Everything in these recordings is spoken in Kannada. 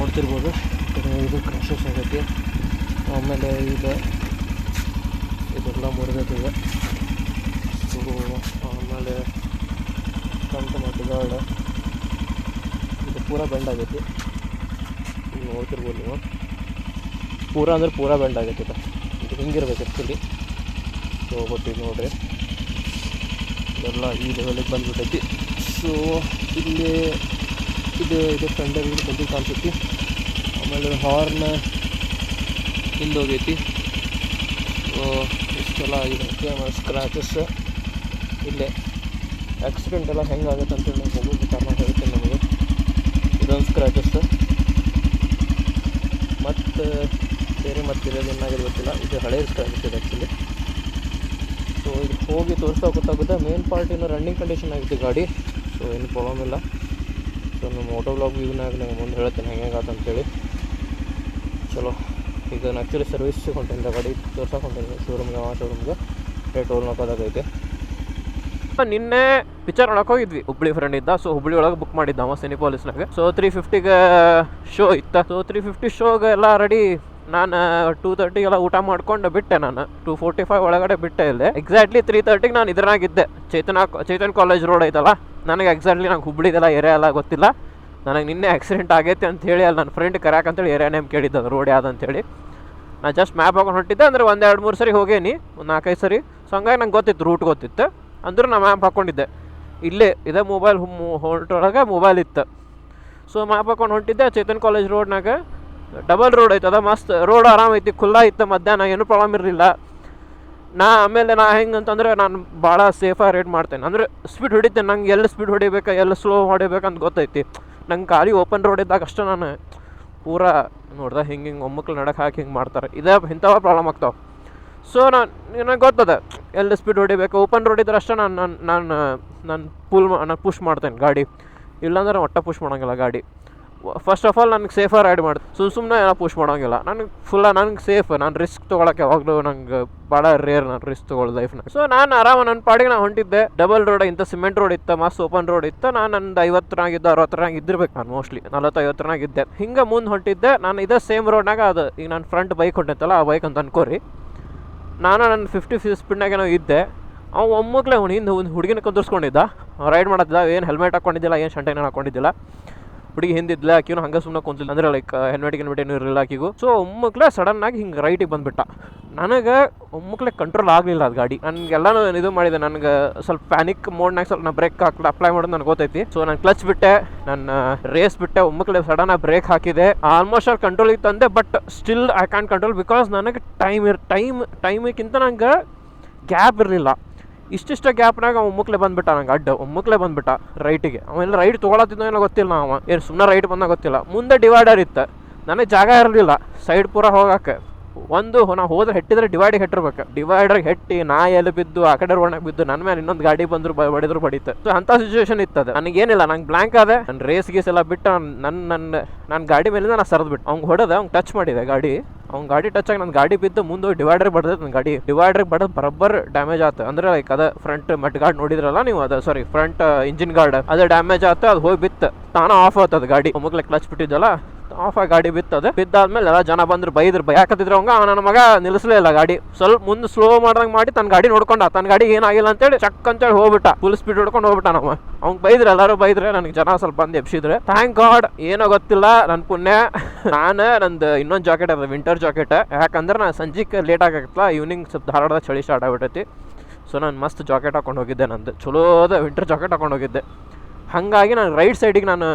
ನೋಡ್ತಿರ್ಬೋದು ಈ ಕಡೆ ಇದು ಕ್ರಾಶಸ್ ಆಗೈತಿ. ಆಮೇಲೆ ಇದೆಲ್ಲ ಮುರಿದೈತಿದೆ. ಸೊ ಆಮೇಲೆ ಕಂಟು ಮತ್ತು ಗಾರ್ಡ್ ಇದು ಪೂರಾ ಬೆಂಡ್ ಆಗೈತಿ. ಈಗ ನೋಡ್ತಿರ್ಬೋದು ನೀವು, ಪೂರಾ ಅಂದ್ರೆ ಪೂರಾ ಬೆಂಡ್ ಆಗೈತಿ. ಇದು ಹಿಂಗಿರ್ಬೇಕು ಆ್ಯಕ್ಚುಲಿ. ಸೊ ಬಟ್ ಇದು ನೋಡಿರಿ ಇದೆಲ್ಲ ಈ ಲೆವೆಲಿಗೆ ಬಂದುಬಿಟ್ಟೈತಿ. ಸೊ ಇಲ್ಲಿ ಇದು ಫೆಂಡರ್ ಬಂದು ಕಾಣಿಸೈತಿ. ಆಮೇಲೆ ಹಾರ್ನ್ ಹಿಂದೋಗೈತಿ. ಇಷ್ಟೆಲ್ಲ ಆಗಿದೆ. ಆಮೇಲೆ ಸ್ಕ್ರ್ಯಾಚಸ್ ಇಲ್ಲೇ ಆಕ್ಸಿಡೆಂಟ್ ಎಲ್ಲ ಹೆಂಗಾಗುತ್ತೆ ಅಂತೇಳಿ ನಾನು ಹೋಗೋದು ಕಾರಣ ಹೇಳ್ತೇನೆ ನಮಗೆ. ಇದೊಂದು ಸ್ಕ್ರ್ಯಾಚಸ್ ಮತ್ತು ಬೇರೆ ಮತ್ತಿರೋದು ಏನಾಗಿದೆ ಗೊತ್ತಿಲ್ಲ. ಇದು ಹಳೆಯ ಸ್ಕ್ರ್ಯಾಚಸ್ ಇದೆ ಆ್ಯಕ್ಚುಲಿ. ಸೊ ಇದು ಹೋಗಿ ತೋರಿಸ್ತಾ ಗೊತ್ತಾಗುತ್ತೆ. ಮೇನ್ ಪಾರ್ಟ್ ಇನ್ನು ರನ್ನಿಂಗ್ ಕಂಡೀಷನ್ ಆಗಿತ್ತು ಗಾಡಿ. ಸೊ ಏನು ಪ್ರಾಬ್ಲಮ್ ಇಲ್ಲ. ಸೊ ನಮ್ಮ ಮೋಟೋ ಬ್ಲಾಗ್ ವ್ಯೂನಾಗ ನಂಗೆ ಮುಂದೆ ಹೇಳ್ತೇನೆ ಹೆಂಗಾಗತ್ತೆ ಅಂತೇಳಿ. ಚಲೋ ಈಗ ನಾನು ಆ್ಯಕ್ಚುಲಿ ಸರ್ವಿಸ್ ಹೊಂಟೇನೆ, ಗಾಡಿ ತೋರ್ಸಕ್ಕೆ ಹೊಂಟೇನೆ ಶೋರೂಮ್ಗೆ ಟೋಲ್ ನಾಕೋದಾಗೈತೆ. ನಿನ್ನೆ ಪಿಕ್ಚರ್ ನೋಡಕ್ಕೆ ಹೋಗಿದ್ವಿ. ಹುಬ್ಳಿ ಫ್ರೆಂಡ್ ಇದ್ದ. ಸೊ ಹುಬ್ಳಿ ಒಳಗೆ ಬುಕ್ ಮಾಡಿದ್ದ ಅವ ಸಿನಿಪಾಲಿಸ್ನಾಗ. ಸೊ 350ಗೆ ಶೋ ಇತ್ತು. ಸೊ 350 ಶೋಗೆ ಎಲ್ಲ ರೆಡಿ. ನಾನು 2:30 ಊಟ ಮಾಡ್ಕೊಂಡು ಬಿಟ್ಟೆ. ನಾನು 2:45 ಒಳಗಡೆ ಬಿಟ್ಟೆ. ಇಲ್ಲೇ ಎಕ್ಸಾಕ್ಟ್ಲಿ 3:30 ನಾನು ಇದ್ರಾಗಿದ್ದೆ. ಚೇತನ್ ಕಾಲೇಜ್ ರೋಡ್ ಐತಲ್ಲ, ನನಗೆ ಎಕ್ಸಾಕ್ಟ್ಲಿ ನಂಗೆ ಹುಬ್ಳಿದೆಲ್ಲ ಏರಿಯಾ ಎಲ್ಲ ಗೊತ್ತಿಲ್ಲ. ನನಗೆ ನಿನ್ನೆ ಆಕ್ಸಿಡೆಂಟ್ ಆಗೈತೆ ಅಂತೇಳಿ ಅಲ್ಲಿ ನನ್ನ ಫ್ರೆಂಡ್ ಕರ್ಯಾಕಂತೇಳಿ ಏರಿಯಾ ನೇಮ್ ಕೇಳಿದ್ದ, ರೋಡ್ ಯಾವ್ದು ಅಂತೇಳಿ. ನಾನು ಜಸ್ಟ್ ಮ್ಯಾಪ್ ಹಾಕೊಂಡು ಹೊಂಟಿದ್ದೆ. ಅಂದರೆ 1-2-3 ಸರಿ ಹೋಗೇನಿ, ಒಂದು 4-5 ಸರಿ. ಸೊ ಹಂಗಾಗಿ ನಂಗೆ ಗೊತ್ತಿತ್ತು, ರೂಟ್ ಗೊತ್ತಿತ್ತು. ಅಂದರೂ ನಾನು ಮ್ಯಾಪ್ ಹಾಕ್ಕೊಂಡಿದ್ದೆ. ಇಲ್ಲೇ ಇದೇ ಮೊಬೈಲ್ ಹೊರಟೊಳಗೆ ಮೊಬೈಲ್ ಇತ್ತು. ಸೊ ಮ್ಯಾಪ್ ಹಾಕೊಂಡು ಹೊಂಟಿದ್ದೆ. ಚೇತನ್ ಕಾಲೇಜ್ ರೋಡ್ನಾಗ ಡಬಲ್ ರೋಡ್ ಐತದ, ಮಸ್ತ್ ರೋಡ್ ಆರಾಮ ಐತಿ, ಖುಲ್ಲಾ ಇತ್ತು. ಮಧ್ಯಾಹ್ನ ಏನೂ ಪ್ರಾಬ್ಲಮ್ ಇರಲಿಲ್ಲ. ಆಮೇಲೆ ಹೆಂಗೆ ಅಂತಂದರೆ ನಾನು ಭಾಳ ಸೇಫಾಗಿ ರೈಡ್ ಮಾಡ್ತೇನೆ. ಅಂದರೆ ಸ್ಪೀಡ್ ಹೊಡಿತೇನೆ. ನಂಗೆ ಎಲ್ಲಿ ಸ್ಪೀಡ್ ಹೊಡಿಬೇಕು, ಎಲ್ಲಿ ಸ್ಲೋ ಹೊಡಿಬೇಕಂತ ಗೊತ್ತೈತಿ. ನಂಗೆ ಖಾಲಿ ಓಪನ್ ರೋಡ್ ಇದ್ದಾಗ ಅಷ್ಟೇ ನಾನು ಪೂರಾ ನೋಡ್ದೆ ಹಿಂಗೆ ಒಮ್ಮಕ್ಳು ನಡಕ್ಕೆ ಹಾಕಿ ಹಿಂಗೆ ಮಾಡ್ತಾರೆ. ಇಂಥವ ಪ್ರಾಬ್ಲಮ್ ಆಗ್ತಾವೆ. ಸೊ ನನಗೆ ಗೊತ್ತದ ಎಲ್ಲಿ ಸ್ಪೀಡ್ ಹೊಡಿಬೇಕು. ಓಪನ್ ರೋಡ್ ಇದ್ರೆ ಅಷ್ಟೇ ನಾನು ಪುಷ್ ಮಾಡ್ತೇನೆ ಗಾಡಿ. ಇಲ್ಲಾಂದ್ರೆ ಒಟ್ಟು ಪುಷ್ ಮಾಡೋಂಗಿಲ್ಲ ಗಾಡಿ. ಫಸ್ಟ್ ಆಫ್ ಆಲ್ ನನಗೆ ಸೇಫಾಗಿ ರೈಡ್ ಮಾಡ್ತೀನಿ. ಸುಮ್ಮನೆ ಎಲ್ಲ ಪುಷ್ ಮಾಡೋಂಗಿಲ್ಲ. ನನಗೆ ಸೇಫ್. ನಾನು ರಿಸ್ಕ್ ತೊಗೊಳಕ್ಕೆ ಯಾವಾಗಲೂ ನಂಗೆ ಭಾಳ ರೇರ್ ನಾನು ರಿಸ್ಕ್ ತೊಗೊಳ್ಳೋದು ಲೈಫ್ನಾಗ. ಸೊ ನಾನು ಆರಾಮ ನನ್ನ ಪಾಡಿಗೆ ನಾನು ಹೊಂಟಿದ್ದೆ. ಡಬಲ್ ರೋಡ್ ಇಂಥ ಸಿಮೆಂಟ್ ರೋಡ್ ಇತ್ತು, ಮಸ್ತ್ ಓಪನ್ ರೋಡ್ ಇತ್ತು. ನಾನು ನಂದು 50 60 ಇದ್ದಿರ್ಬೇಕು. ನಾನು ಮೋಸ್ಟ್ಲಿ 40 ಇದ್ದೆ. ಹಿಂಗೆ ಮುಂದೆ ಹೊಂಟಿದ್ದೆ. ನಾನು ಇದೇ ಸೇಮ್ ರೋಡ್ನಾಗ ಅದು ಈಗ ನನ್ನ ಫ್ರಂಟ್ ಬೈಕ್ ಹೊಂಟೈತಲ್ಲ, ಆ ಬೈಕ್ ಅಂತ ಅನ್ಕೋರಿ. ನಾನು ನನ್ನ 50 ಸ್ಪೀಡ್ನಾಗೆ ನಾವು ಇದ್ದೆ. ಅವ್ನು ಒಮ್ಮಕ್ಲೆ ಹಿಂದೆ ಒಂದು ಹುಡುಗಿನ ಕುಂದಿರ್ಸ್ಕೊಂಡಿದ್ದ. ರೈಡ್ ಮಾಡೋದಿಲ್ಲ, ಏನು ಹೆಲ್ಮೆಟ್ ಹಾಕ್ಕೊಂಡಿದ್ದಿಲ್ಲ, ಏನು ಶಂಟೈನ ಹಾಕ್ಕೊಂಡಿದ್ದಿಲ್ಲ. ಹುಡುಗಿ ಹಿಂದಿದ್ಲ, ಆಕಿನೂ ಹಂಗೆ ಸುಮ್ಮನೆ ಕುಂತಿಲ್ಲ. ಅಂದರೆ ಲೈಕ್ ಹೆಲ್ಮೆಟ್ ಏನು ಇರಲಿಲ್ಲ ಆಕಿಗೂ. ಸೊ ಒಮ್ಮಕ್ಲೆ ಸಡನ್ನಾಗಿ ಹಿಂಗೆ ರೈಟಿಗೆ ಬಂದುಬಿಟ್ಟ. ನನಗೆ ಒಮ್ಮಕ್ಲೆ ಕಂಟ್ರೋಲ್ ಆಗಲಿಲ್ಲ ಅದು ಗಾಡಿ. ನನಗೆಲ್ಲನೂ ಇದು ಮಾಡಿದೆ. ನನಗೆ ಸ್ವಲ್ಪ ಪ್ಯಾನಿಕ್ ಮೋಡ್ನಾಗ ಸ್ವಲ್ಪ ನಾನು ಬ್ರೇಕ್ ಅಪ್ಲೈ ಮಾಡೋದು ನನಗೆ ಗೊತ್ತೈತಿ. ಸೊ ನಾನು ಕ್ಲಚ್ ಬಿಟ್ಟೆ, ನಾನು ರೇಸ್ ಬಿಟ್ಟೆ. ಒಮ್ಮಕ್ಲೆ ಸಡನ್ನಾಗಿ ಬ್ರೇಕ್ ಹಾಕಿದೆ. ಆಲ್ಮೋಸ್ಟ್ ಅಲ್ಲಿ ಕಂಟ್ರೋಲಿಗೆ ತಂದೆ. But still I can control because ನನಗೆ ಟೈಮಿಗಿಂತ ನಂಗೆ ಗ್ಯಾಪ್ ಇರಲಿಲ್ಲ. ಇಷ್ಟಿಷ್ಟ ಗ್ಯಾಪ್ನಾಗ ಒಮ್ಮಕ್ಲೆ ಬಂದುಬಿಟ್ಟ. ನಂಗೆ ಒಮ್ಮಕ್ಲೆ ಬಂದುಬಿಟ್ಟ ರೈಟಿಗೆ. ಆಮೇಲೆ ರೈಟ್ ತೊಗೊಳತ್ತಿದ್ದೋ ಏನೋ ಗೊತ್ತಿಲ್ಲ. ಏನು ಸುಮ್ಮನೆ ರೈಟ್ ಬಂದಾಗ ಗೊತ್ತಿಲ್ಲ. ಮುಂದೆ ಡಿವೈಡರ್ ಇತ್ತು, ನನಗೆ ಜಾಗ ಇರಲಿಲ್ಲ ಸೈಡ್ ಪೂರ ಹೋಗೋಕ್ಕೆ. ನಾವು ಹೋದ್ರೆ ಹೆಟ್ಟಿದ್ರೆ ಡಿವೈಡಿಗೆ ಹೆಟ್ಟಿರ್ಬೇಕು. ಡಿವೈಡರ್ಗೆ ಹೆಟ್ಟಿ ಎಲ್ಲಿ ಬಿದ್ದು ಆ ಕಡೆ ರೋಡ್ನಾಗ ಬಿದ್ದು ನನ್ನ ಮೇಲೆ ಇನ್ನೊಂದು ಗಾಡಿ ಬಂದ್ರು ಬಡಿತು. ಸೊ ಅಂಥ ಸಿಚುವೇಶನ್ ಇತ್ತದ. ನನಗೇನಿಲ್ಲ, ನಂಗೆ ಬ್ಲ್ಯಾಂಕ್ ಆದೆ. ನನ್ನ ರೇಸ್ ಗೀಸ್ ಎಲ್ಲ ಬಿಟ್ಟು ನನ್ನ ಗಾಡಿ ಮೇಲಿಂದ ನಾನು ಸರಿದ್ಬಿಟ್ಟು ಅವ್ನಿಗೆ ಹೊಡೆದ. ಅವ್ನಿಗೆ ಟಚ್ ಮಾಡಿದೆ ಗಾಡಿ. ಅವ್ನು ಗಾಡಿ ಟಚ್ ಆಗಿ ನನ್ನ ಗಾಡಿ ಬಿದ್ದು ಮುಂದೆ ಡಿವೈಡರ್ ಬಡ್ದೈತೆ. ನನ್ನ ಗಾಡಿ ಡಿವೈಡರ್ಗೆ ಬಡದು ಬರಬ್ಬರ್ ಡ್ಯಾಮೇಜ್ ಆಯ್ತು. ಅಂದರೆ ಲೈಕ್ ಅದ ಫ್ರಂಟ್ ಮಡ್ ಗಾರ್ಡ್ ನೋಡಿದ್ರಲ್ಲ ನೀವು, ಫ್ರಂಟ್ ಇಂಜಿನ್ ಗಾರ್ಡ್ ಅದು ಡ್ಯಾಮೇಜ್ ಆಯ್ತು. ಅದು ಹೋಗಿ ಬಿತ್ತು, ತಾನೇ ಆಫ್ ಆಯ್ತದ ಗಾಡಿ. ಒಮ್ಮಕ್ಲೆ ಕ್ಲಚ್ ಬಿಟ್ಟಿದ್ದಲ್ಲ, ಆಫ್ ಆಗಿ ಗಾಡಿ ಬಿತ್ತದ. ಬಿದ್ದಾದ್ಮೇಲೆ ಎಲ್ಲ ಜನ ಬಂದ್ರು, ಬೈಯಾಕತ್ತಿದ್ರು. ಅವಂಗ ನನ್ನ ಮಗ ನಿಲ್ಲಿಸಲೇ ಇಲ್ಲ ಗಾಡಿ. ಸ್ವಲ್ಪ ಮುಂದೆ ಸ್ಲೋ ಮಾಡ್ದಂಗೆ ಮಾಡಿ ತನ್ನ ಗಾಡಿ ನೋಡ್ಕೊಂಡ. ತನ್ನ ಗಾಡಿಗೆ ಏನಾಗಿಲ್ಲ ಅಂತೇಳಿ ಚಕ್ ಅಂತೇಳಿ ಹೋಗ್ಬಿಟ್ಟ. ಫುಲ್ ಸ್ಪೀಡ್ ಹೊಡ್ಕೊಂಡು ಹೋಗ್ಬಿಟ್ಟ. ಅವ್ನು ಬೈದ್ರೆ, ಎಲ್ಲರೂ ಬೈದ್ರೆ. ನನಗೆ ಜನ ಸ್ವಲ್ಪ ಬಂದು ಎಬ್ಸಿದ್ರೆ. ಥ್ಯಾಂಕ್ ಗಾಡ್, ಏನೋ ಗೊತ್ತಿಲ್ಲ ನನ್ನ ಪುಣ್ಯ. ನಂದು ಇನ್ನೊಂದು ಜಾಕೆಟ್ ಅದ, ವಿಂಟರ್ ಜಾಕೆಟ್. ಯಾಕಂದ್ರೆ ನಾನು ಸಂಜೆಗೆ ಲೇಟ್ ಆಗತ್ತಲ್ಲ, ಈವ್ನಿಂಗ್ ಸ್ವಲ್ಪ ಧಾರವಾಡದ ಚಳಿ ಸ್ಟಾರ್ಟ್ ಆಗ್ಬಿಟ್ಟೈತಿ. ಸೊ ನಾನು ಮಸ್ತ್ ಜಾಕೆಟ್ ಹಾಕೊಂಡು ಹೋಗಿದ್ದೆ. ನಂದು ಚಲೋದ ವಿಂಟರ್ ಜಾಕೆಟ್ ಹಾಕೊಂಡು ಹೋಗಿದ್ದೆ. ಹಾಗಾಗಿ ನಾನು ರೈಟ್ ಸೈಡಿಗೆ ನಾನು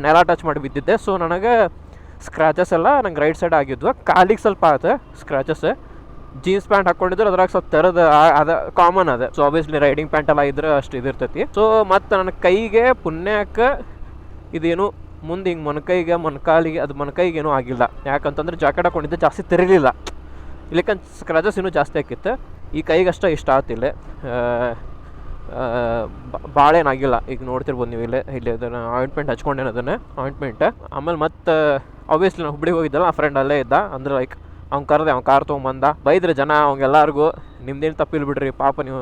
ನೆಲ ಟಚ್ ಮಾಡಿ ಬಿದ್ದಿದ್ದೆ. ಸೊ ನನಗೆ ಸ್ಕ್ರ್ಯಾಚಸ್ ಎಲ್ಲ ನಂಗೆ ರೈಟ್ ಸೈಡ್ ಆಗಿದ್ವು. ಕಾಲಿಗೆ ಸ್ವಲ್ಪ ಆಯ್ತು ಸ್ಕ್ರ್ಯಾಚಸ್. ಜೀನ್ಸ್ ಪ್ಯಾಂಟ್ ಹಾಕ್ಕೊಂಡಿದ್ರೆ ಅದ್ರಾಗ ಸ್ವಲ್ಪ ಥರದ ಅದು ಕಾಮನ್ ಅದ. ಸೊ ಆಬ್ವಿಯಸ್ಲಿ ರೈಡಿಂಗ್ ಪ್ಯಾಂಟ್ ಎಲ್ಲ ಇದ್ರೆ ಅಷ್ಟು ಇದಿರ್ತೈತಿ. ಸೊ ಮತ್ತು ನನ್ನ ಕೈಗೆ ಪುಣ್ಯಕ್ಕೆ ಇದೇನು ಮುಂದೆ ಹಿಂಗೆ ಮೊಣಕಾಲಿಗೆ ಅದು ಮೊಣಕೈಗೇನೂ ಆಗಿಲ್ಲ. ಯಾಕಂತಂದ್ರೆ ಜಾಕೆಟ್ ಹಾಕೊಂಡಿದ್ದೆ, ಜಾಸ್ತಿ ತಿರುಗಲಿಲ್ಲ. ಇಲ್ಲಕ್ಕಂತ ಸ್ಕ್ರ್ಯಾಚಸ್ ಇನ್ನೂ ಜಾಸ್ತಿ ಆಕಿತ್ತು. ಈ ಕೈಗಷ್ಟೇ ಇಷ್ಟ ಆಗ್ತಿಲ್ಲ, ಭಾಳ ಏನಾಗಿಲ್ಲ. ಈಗ ನೋಡ್ತಿರ್ಬೋದು ನೀವು ಇಲ್ಲಿ ಅದನ್ನು ಆಯಿಂಟ್ಮೆಂಟ್ ಹಚ್ಕೊಂಡೇನು, ಅದನ್ನು ಆಯಿಂಟ್ಮೆಂಟ್. ಆಮೇಲೆ ಮತ್ತು ಆಬ್ವಿಯಸ್ಲಿ ನಾನು ಹುಬ್ಳಿಗೆ ಹೋಗಿದ್ದಲ್ಲ, ಆ ಫ್ರೆಂಡ್ ಅಲ್ಲೇ ಇದ್ದ. ಅಂದ್ರೆ ಲೈಕ್ ಅವ್ನು ಕರೆದೆ, ಅವ್ನು ಕಾರ್ ತೊಗೊಂಬಂದ. ಬೈದ್ರೆ ಜನ ಅವ್ಗೆಲ್ಲರಿಗೂ, ನಿಮ್ದೇನು ತಪ್ಪಿಲ್ಲ ಬಿಡ್ರಿ ಪಾಪ, ನೀವು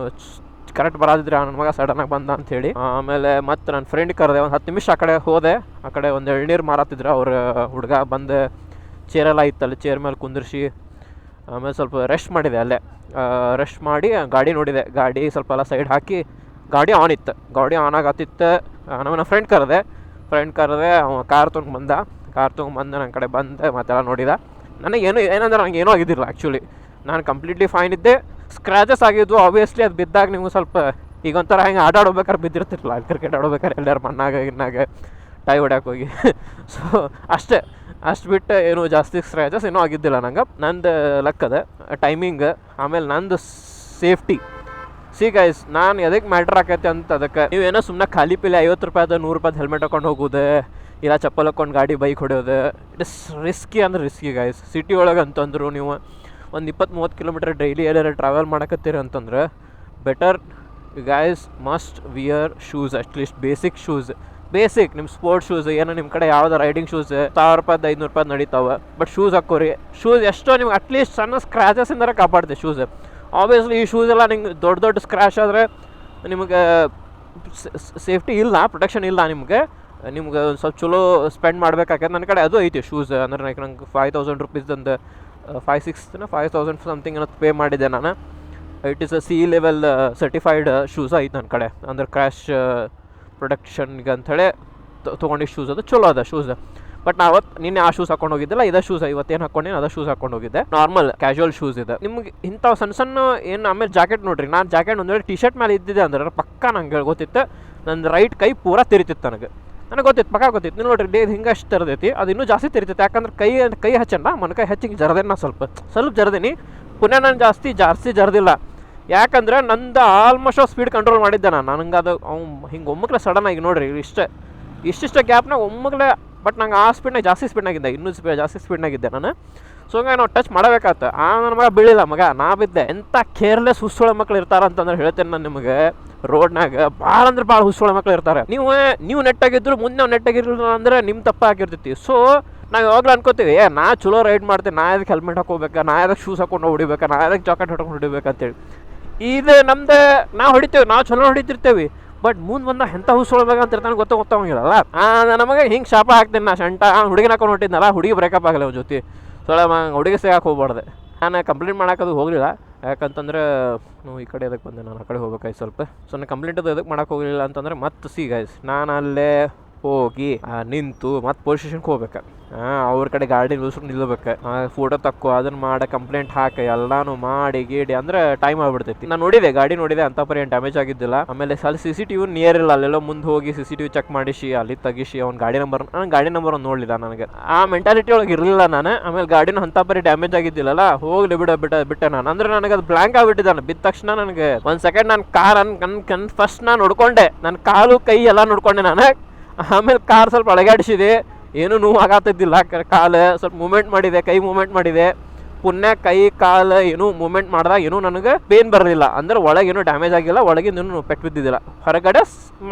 ಕರೆಕ್ಟ್ ಬರೋದಿದ್ರೆ ನನ್ನ ಮಗ ಸಡನ್ನಾಗಿ ಬಂದ ಅಂಥೇಳಿ. ಆಮೇಲೆ ಮತ್ತು ನನ್ನ ಫ್ರೆಂಡ್ ಕರೆದೆ, ಒಂದು 10 ನಿಮಿಷ ಆ ಕಡೆ ಹೋದೆ. ಆ ಕಡೆ ಒಂದು ಎಳ್ನೀರು ಮಾರಾತಿದ್ರು ಅವ್ರ ಹುಡುಗ ಬಂದು, ಚೇರೆಲ್ಲ ಇತ್ತಲ್ಲಿ, ಚೇರ್ ಮೇಲೆ ಕುಂದಿರಿಸಿ ಆಮೇಲೆ ಸ್ವಲ್ಪ ರೆಸ್ಟ್ ಮಾಡಿದೆ ಅಲ್ಲೇ. ರೆಸ್ಟ್ ಮಾಡಿ ಗಾಡಿ ನೋಡಿದೆ, ಗಾಡಿ ಸ್ವಲ್ಪ ಎಲ್ಲ ಸೈಡ್ ಹಾಕಿ ಗಾಡಿ ಆನ್ ಇತ್ತು. ಗಾಡಿ ಆನ್ ಆಗತ್ತಿತ್ತು. ನನ್ನ ಫ್ರೆಂಡ್ ಕರೆದೆ ಅವ ಕಾರ್ ತೊಗೊಂಡ್ಬಂದ ನನ್ನ ಕಡೆ ಬಂದೆ ಮತ್ತೆಲ್ಲ ನೋಡಿದ. ನನಗೇನು ಏನಂದ್ರೆ ನಂಗೆ ಏನೂ ಆಗಿದ್ದಿಲ್ಲ ಆ್ಯಕ್ಚುಲಿ. ನಾನು ಕಂಪ್ಲೀಟ್ಲಿ ಫೈನ್ ಇದ್ದೆ. ಸ್ಕ್ರ್ಯಾಚಸ್ ಆಗಿದ್ವು ಆಬ್ವಿಯಸ್ಲಿ. ಅದು ಬಿದ್ದಾಗ ನೀವು ಸ್ವಲ್ಪ ಈಗ ಒಂಥರ ಹೆಂಗೆ ಆಟ ಆಡ್ಬೇಕಾದ್ರೆ ಬಿದ್ದಿರ್ತಿರಲ್ಲ, ಕ್ರಿಕೆಟ್ ಆಡ್ಬೇಕಾದ್ರೆ ಎಲ್ಲರೂ ಮಣ್ಣಾಗ ಇನ್ನಾಗ ಟೈ ಹೊಡ್ಯಾಕೆ ಹೋಗಿ. ಸೊ ಅಷ್ಟು ಬಿಟ್ಟು ಏನೂ ಜಾಸ್ತಿ ಸ್ಕ್ರ್ಯಾಚಸ್ ಏನೂ ಆಗಿದ್ದಿಲ್ಲ ನಂಗೆ. ನಂದು ಲಕ್ಕದ ಟೈಮಿಂಗ್, ಆಮೇಲೆ ನಂದು ಸೇಫ್ಟಿ. ಸಿ ಗೈಸ್, ನಾನು ಎದಕ್ಕೆ ಮ್ಯಾಟ್ರ್ ಆಕೈತೆ ಅಂತ ಅದಕ್ಕೆ ನೀವೇನೋ ಸುಮ್ಮನೆ ಖಾಲಿ ಪಿಲೆ 50 ರೂಪಾಯ್ದು 100 ರೂಪಾಯ್ದು ಹೆಲ್ಮೆಟ್ ಹಾಕೊಂಡು ಹೋಗೋದು, ಇಲ್ಲ ಚಪ್ಪಲ್ ಹಾಕೊಂಡು ಗಾಡಿ ಬೈಕ್ ಹೊಡೆಯೋದು, ಇಟ್ ಇಸ್ ರಿಸ್ಕಿ ಅಂದ್ರೆ ರಿಸ್ಕಿ ಗೈಸ್. ಸಿಟಿ ಒಳಗೆ ಅಂತಂದ್ರು ನೀವು ಒಂದು 20-30 ಕಿಲೋಮೀಟರ್ ಡೈಲಿ ಎಲ್ಲಾರು ಟ್ರಾವೆಲ್ ಮಾಡಕತ್ತೀರಿ ಅಂತಂದ್ರೆ better you guys must wear shoes, at least basic shoes. Basic ನಿಮ್ಮ ಸ್ಪೋರ್ಟ್ಸ್ ಶೂಸ್, ಏನೋ ನಿಮ್ಮ ಕಡೆ ಯಾವ್ದು ರೈಡಿಂಗ್ ಶೂಸ್ 1000 ರೂಪಾಯ್ದು 500 ರೂಪಾಯ್ದು ನಡೀತಾವೆ. ಬಟ್ ಶೂಸ್ ಹಾಕೋರಿ. ಶೂಸ್ ಎಷ್ಟೋ ನಿಮ್ಗೆ ಅಟ್ಲೀಸ್ಟ್ ಸಣ್ಣ ಸ್ಕ್ರ್ಯಾಚಸ್ಸಿಂದ ಕಾಪಾಡ್ತೀವಿ ಶೂಸ್. ಆಬ್ವಿಯಸ್ಲಿ ಈ ಶೂಸ್ ಎಲ್ಲ ನಿಮ್ಗೆ ದೊಡ್ಡ ಸ್ಕ್ರ್ಯಾಚ್ ಆದರೆ ನಿಮಗೆ ಸೇಫ್ಟಿ ಇಲ್ಲ, ಪ್ರೊಟೆಕ್ಷನ್ ಇಲ್ಲ. ನಿಮ್ಗೆ ಒಂದು ಸ್ವಲ್ಪ ಚಲೋ ಸ್ಪೆಂಡ್ ಮಾಡ್ಬೇಕಾಗ್ತದೆ. ನನ್ನ ಕಡೆ ಅದು ಐತಿ ಶೂಸ್. ಅಂದ್ರೆ ನಂಗೆ 5000 ರುಪೀಸ್ದಂದು 5000 ಸಮಥಿಂಗ್ ಅನ್ನೋದು ಪೇ ಮಾಡಿದ್ದೆ ನಾನು. It is a C level certified shoes ಐತೆ ನನ್ನ ಕಡೆ. ಅಂದ್ರೆ ಕ್ರ್ಯಾಶ್ ಪ್ರೊಟೆಕ್ಷನ್ಗೆ ಅಂಥೇಳಿ ತೊಗೊಂಡಿದ್ದು ಶೂಸ್. ಅದು ಚಲೋ ಅದ ಶೂಸ್. ಬಟ್ ನಾ ನಿನ್ನೆ ಆ ಶೂಸ್ ಹಾಕೊಂಡು ಹೋಗಿದ್ದಿಲ್ಲ, ಇದೇ ಶೂಸ್ ಇವತ್ತೇನು ಹಾಕೊಂಡೇನು ಅದೇ ಶೂಸ್ ಹಾಕೊಂಡು ಹೋಗಿದ್ದೆ. ನಾರ್ಮಲ್ ಕ್ಯಾಶುವಲ್ ಶೂಸ್ ಇದೆ. ನಿಮ್ಗೆ ಇಂಥ ಸಣ್ಣ ಏನು ಆಮೇಲೆ ಜಾಕೆಟ್ ನೋಡ್ರಿ. ನಾನು ಜಾಕೆಟ್ ಒಂದು ವೇಳೆ ಟಿ-ಶರ್ಟ್ ಮೇಲೆ ಇದ್ದಿದ್ದೆ ಅಂದ್ರೆ ಪಕ್ಕ ನಂಗೆ ಗೊತ್ತಿತ್ತು, ನನ್ನ ರೈಟ್ ಕೈ ಪೂರಾ ತಿರಿತಿತ್ತು. ನನಗೆ ಗೊತ್ತಿತ್ತು, ಪಕ್ಕ ಗೊತ್ತಿತ್ತು. ನೀವು ನೋಡ್ರಿ ಹಿಂಗೆ ಅಷ್ಟು ತರದೈತಿ, ಅದು ಇನ್ನೂ ಜಾಸ್ತಿ ತಿರಿತೈತೆ. ಯಾಕಂದ್ರೆ ಕೈ ಹಚ್ಚಣ್ಣ ಮೊನ್ಕೈ ಹೆಚ್ಚಿಗೆ ಜರದೇನೆ. ನಾ ಸ್ವಲ್ಪ ಜರದೀನಿ. ಪುನಃ ನಾನು ಜಾಸ್ತಿ ಜರದಿಲ್ಲ. ಯಾಕಂದ್ರೆ ನಂದು ಆಲ್ಮೋಸ್ಟ್ ಸ್ಪೀಡ್ ಕಂಟ್ರೋಲ್ ಮಾಡಿದ್ದೆ ನಾನು. ನನಗೆ ಅದು ಹಿಂಗೆ ಒಮ್ಮಕ್ಲೆ ಸಡನ್ ಆಗಿ ನೋಡ್ರಿ ಇಷ್ಟಿಷ್ಟ ಗ್ಯಾಪ್ನಾಗ ಒಮ್ಮಕ್ಲೆ. ಬಟ್ ನಂಗೆ ಆ ಸ್ಪೀಡ್ನಾಗ ಜಾಸ್ತಿ ಸ್ಪೀಡ್ನಾಗಿದ್ದೆ, ಇನ್ನೂ ಜಾಸ್ತಿ ಸ್ಪೀಡ್ನಾಗಿದ್ದೆ ನಾನು. ಸೊ ಹಂಗಾಗಿ ನಾವು ಟಚ್ ಮಾಡಬೇಕಾಗತ್ತೆ. ನನ್ನ ಮಗ ಬೀಳಿಲ್ಲ, ನಾ ಬಿದ್ದೆ. ಎಂಥ ಕೇರ್ಲೆಸ್ ಹುಸ್ಸೊಳ ಮಕ್ಳು ಇರ್ತಾರೆ ಅಂತಂದ್ರೆ ಹೇಳ್ತೇನೆ ನಾನು ನಿಮಗೆ. ರೋಡ್ನಾಗ ಭಾಳ ಅಂದ್ರೆ ಭಾಳ ಹುಸ್ಸೊಳ ಮಕ್ಳು ಇರ್ತಾರೆ. ನೀವು ನೆಟ್ಟಾಗಿದ್ರು ಮುಂದೆ ನಾವು ನೆಟ್ಟಾಗಿರಲಿಲ್ಲ ಅಂದರೆ ನಿಮ್ಮ ತಪ್ಪ ಆಗಿರ್ತೈತಿ. ಸೊ ನಾವು ಯಾವಾಗಲೂ ಅನ್ಕೋತೀವಿ, ನಾ ಚಲೋ ರೈಡ್ ಮಾಡ್ತೀನಿ, ನಾ ಅದಕ್ಕೆ ಹೆಲ್ಮೆಟ್ ಹಾಕೋಬೇಕಾ, ನಾ ಅದಕ್ಕೆ ಶೂಸ್ ಹಾಕೊಂಡು ಹೊಡಿಬೇಕಾ, ನಾ ಅದಕ್ಕೆ ಜಾಕೆಟ್ ಹಾಕೊಂಡು ಹೊಡಿಬೇಕಂತೇಳಿ. ಇದು ನಮ್ದು ನಾವು ಹೊಡಿತೇವೆ, ನಾವು ಚಲೋ ಹೊಡಿತಿರ್ತೇವೆ. ಬಟ್ ಮುಂದೆ ಬಂದ ಎಂಥ ಹುಸ್ಸೊಳ್ಬೇಕಂತ ಇರ್ತಾನೆ ಗೊತ್ತಾಗೋಂಗಿಲ್ಲಲ್ಲ. ನಮಗೆ ಹಿಂಗೆ ಶಾಪ ಹಾಕ್ತೀನಿ ನಾ. ಶಂಟ ಹುಡುಗಿನ ಹಾಕೊಂಡು ಹೊಟ್ಟಿದ್ನಲ್ಲ, ಹುಡುಗಿ ಬ್ರೇಕಪ್ ಆಗಲ್ಲ ಅವ್ರ ಜೊತೆ. ಹುಡುಗಿ ಸಿಗಾಕೆ ಹೋಗ್ಬಾರ್ದೆ. ನಾನು ಕಂಪ್ಲೇಂಟ್ ಮಾಡೋಕ್ಕದು ಹೋಗಲಿಲ್ಲ. ಯಾಕಂತಂದ್ರೆ ನಾವು ಈ ಕಡೆ ಅದಕ್ಕೆ ಬಂದೆ, ನಾನು ಆ ಕಡೆ ಹೋಗ್ಬೇಕಾಯ್ತು ಸ್ವಲ್ಪ. ಸೊ ನಾನು ಕಂಪ್ಲೇಂಟ್ ಅದು ಎದಕ್ಕೆ ಮಾಡೋಕೆ ಹೋಗಲಿಲ್ಲ ಅಂತಂದ್ರೆ ಮತ್ತೆ ಗೈಸ್ ನಾನು ಅಲ್ಲೇ ಹೋಗಿ ನಿಂತು ಮತ್ತೆ ಪೊಲೀಸ್ ಸ್ಟೇಷನ್ಗೆ ಹೋಗ್ಬೇಕು. ಅವ್ರ ಕಡೆ ಗಾಡಿ ನಿಲ್ಬೇಕು, ಫೋಟೋ ತಕ್ಕೋ, ಅದನ್ನು ಮಾಡಿ ಕಂಪ್ಲೇಂಟ್ ಹಾಕಿ ಎಲ್ಲಾನು ಮಾಡಿ ಗೀಡಿ ಅಂದ್ರೆ ಟೈಮ್ ಆಗ್ಬಿಡ್ತೈತಿ. ನಾನು ನೋಡಿದೆ, ಗಾಡಿ ನೋಡಿದೆ, ಅಂತ ಪರಿ ಏನು ಡ್ಯಾಮೇಜ್ ಆಗಿದ್ದಿಲ್ಲ. ಆಮೇಲೆ ಅಲ್ಲಿ CCTV ನಿಯರ್ ಇಲ್ಲ, ಅಲ್ಲೆಲ್ಲೋ ಮುಂದೆ ಹೋಗಿ CCTV ಚೆಕ್ ಮಾಡಿಸಿ ಅಲ್ಲಿ ತೆಗಿಸಿ ಅವ್ನ ಗಾಡಿ ನಂಬರ್ ಒಂದು ನೋಡಲಿಲ್ಲ. ನನಗೆ ಆ ಮೆಂಟಾಲಿಟಿ ಒಳಗೆ ಇರಲಿಲ್ಲ ನಾನು. ಆಮೇಲೆ ಗಾಡಿನ ಅಂತ ಪರಿ ಡ್ಯಾಮೇಜ್ ಆಗಿದ್ದಿಲ್ಲಲ್ಲ, ಹೋಗ್ಲಿ ಬಿಟ್ಟೆ ನಾನು. ಅಂದ್ರೆ ನನಗೆ ಅದು ಬ್ಲ್ಯಾಂಕ್ ಆಗಿಬಿಟ್ಟಿದ್ದಾನೆ. ಬಿದ್ದ ತಕ್ಷಣ ನನಗೆ ಒಂದು ಸೆಕೆಂಡ್ ನಾನು ಕಾರ್ ಫಸ್ಟ್ ನಾನು ನೋಡ್ಕೊಂಡೆ, ನನ್ನ ಕಾಲು ಕೈ ಎಲ್ಲ ನೋಡ್ಕೊಂಡೆ ನಾನು. ಆಮೇಲೆ ಕಾರ್ ಸ್ವಲ್ಪ ಅಳಗಾಡಿಸಿದೆ, ಏನೂ ನೋವು ಆಗತ್ತಿದ್ದಿಲ್ಲ. ಕಾಲು ಸ್ವಲ್ಪ ಮೂಮೆಂಟ್ ಮಾಡಿದೆ, ಕೈ ಮೂಮೆಂಟ್ ಮಾಡಿದೆ. ಪುಣ್ಯ ಕೈ ಕಾಲು ಏನೂ ಮೂಮೆಂಟ್ ಮಾಡಿದಾಗ ಏನೂ ನನಗೆ ಪೇನ್ ಬರಲಿಲ್ಲ. ಅಂದ್ರೆ ಒಳಗೇನೂ ಡ್ಯಾಮೇಜ್ ಆಗಿಲ್ಲ, ಒಳಗಿಂದ ಪೆಟ್ಟು ಬಿದ್ದಿದ್ದಿಲ್ಲ. ಹೊರಗಡೆ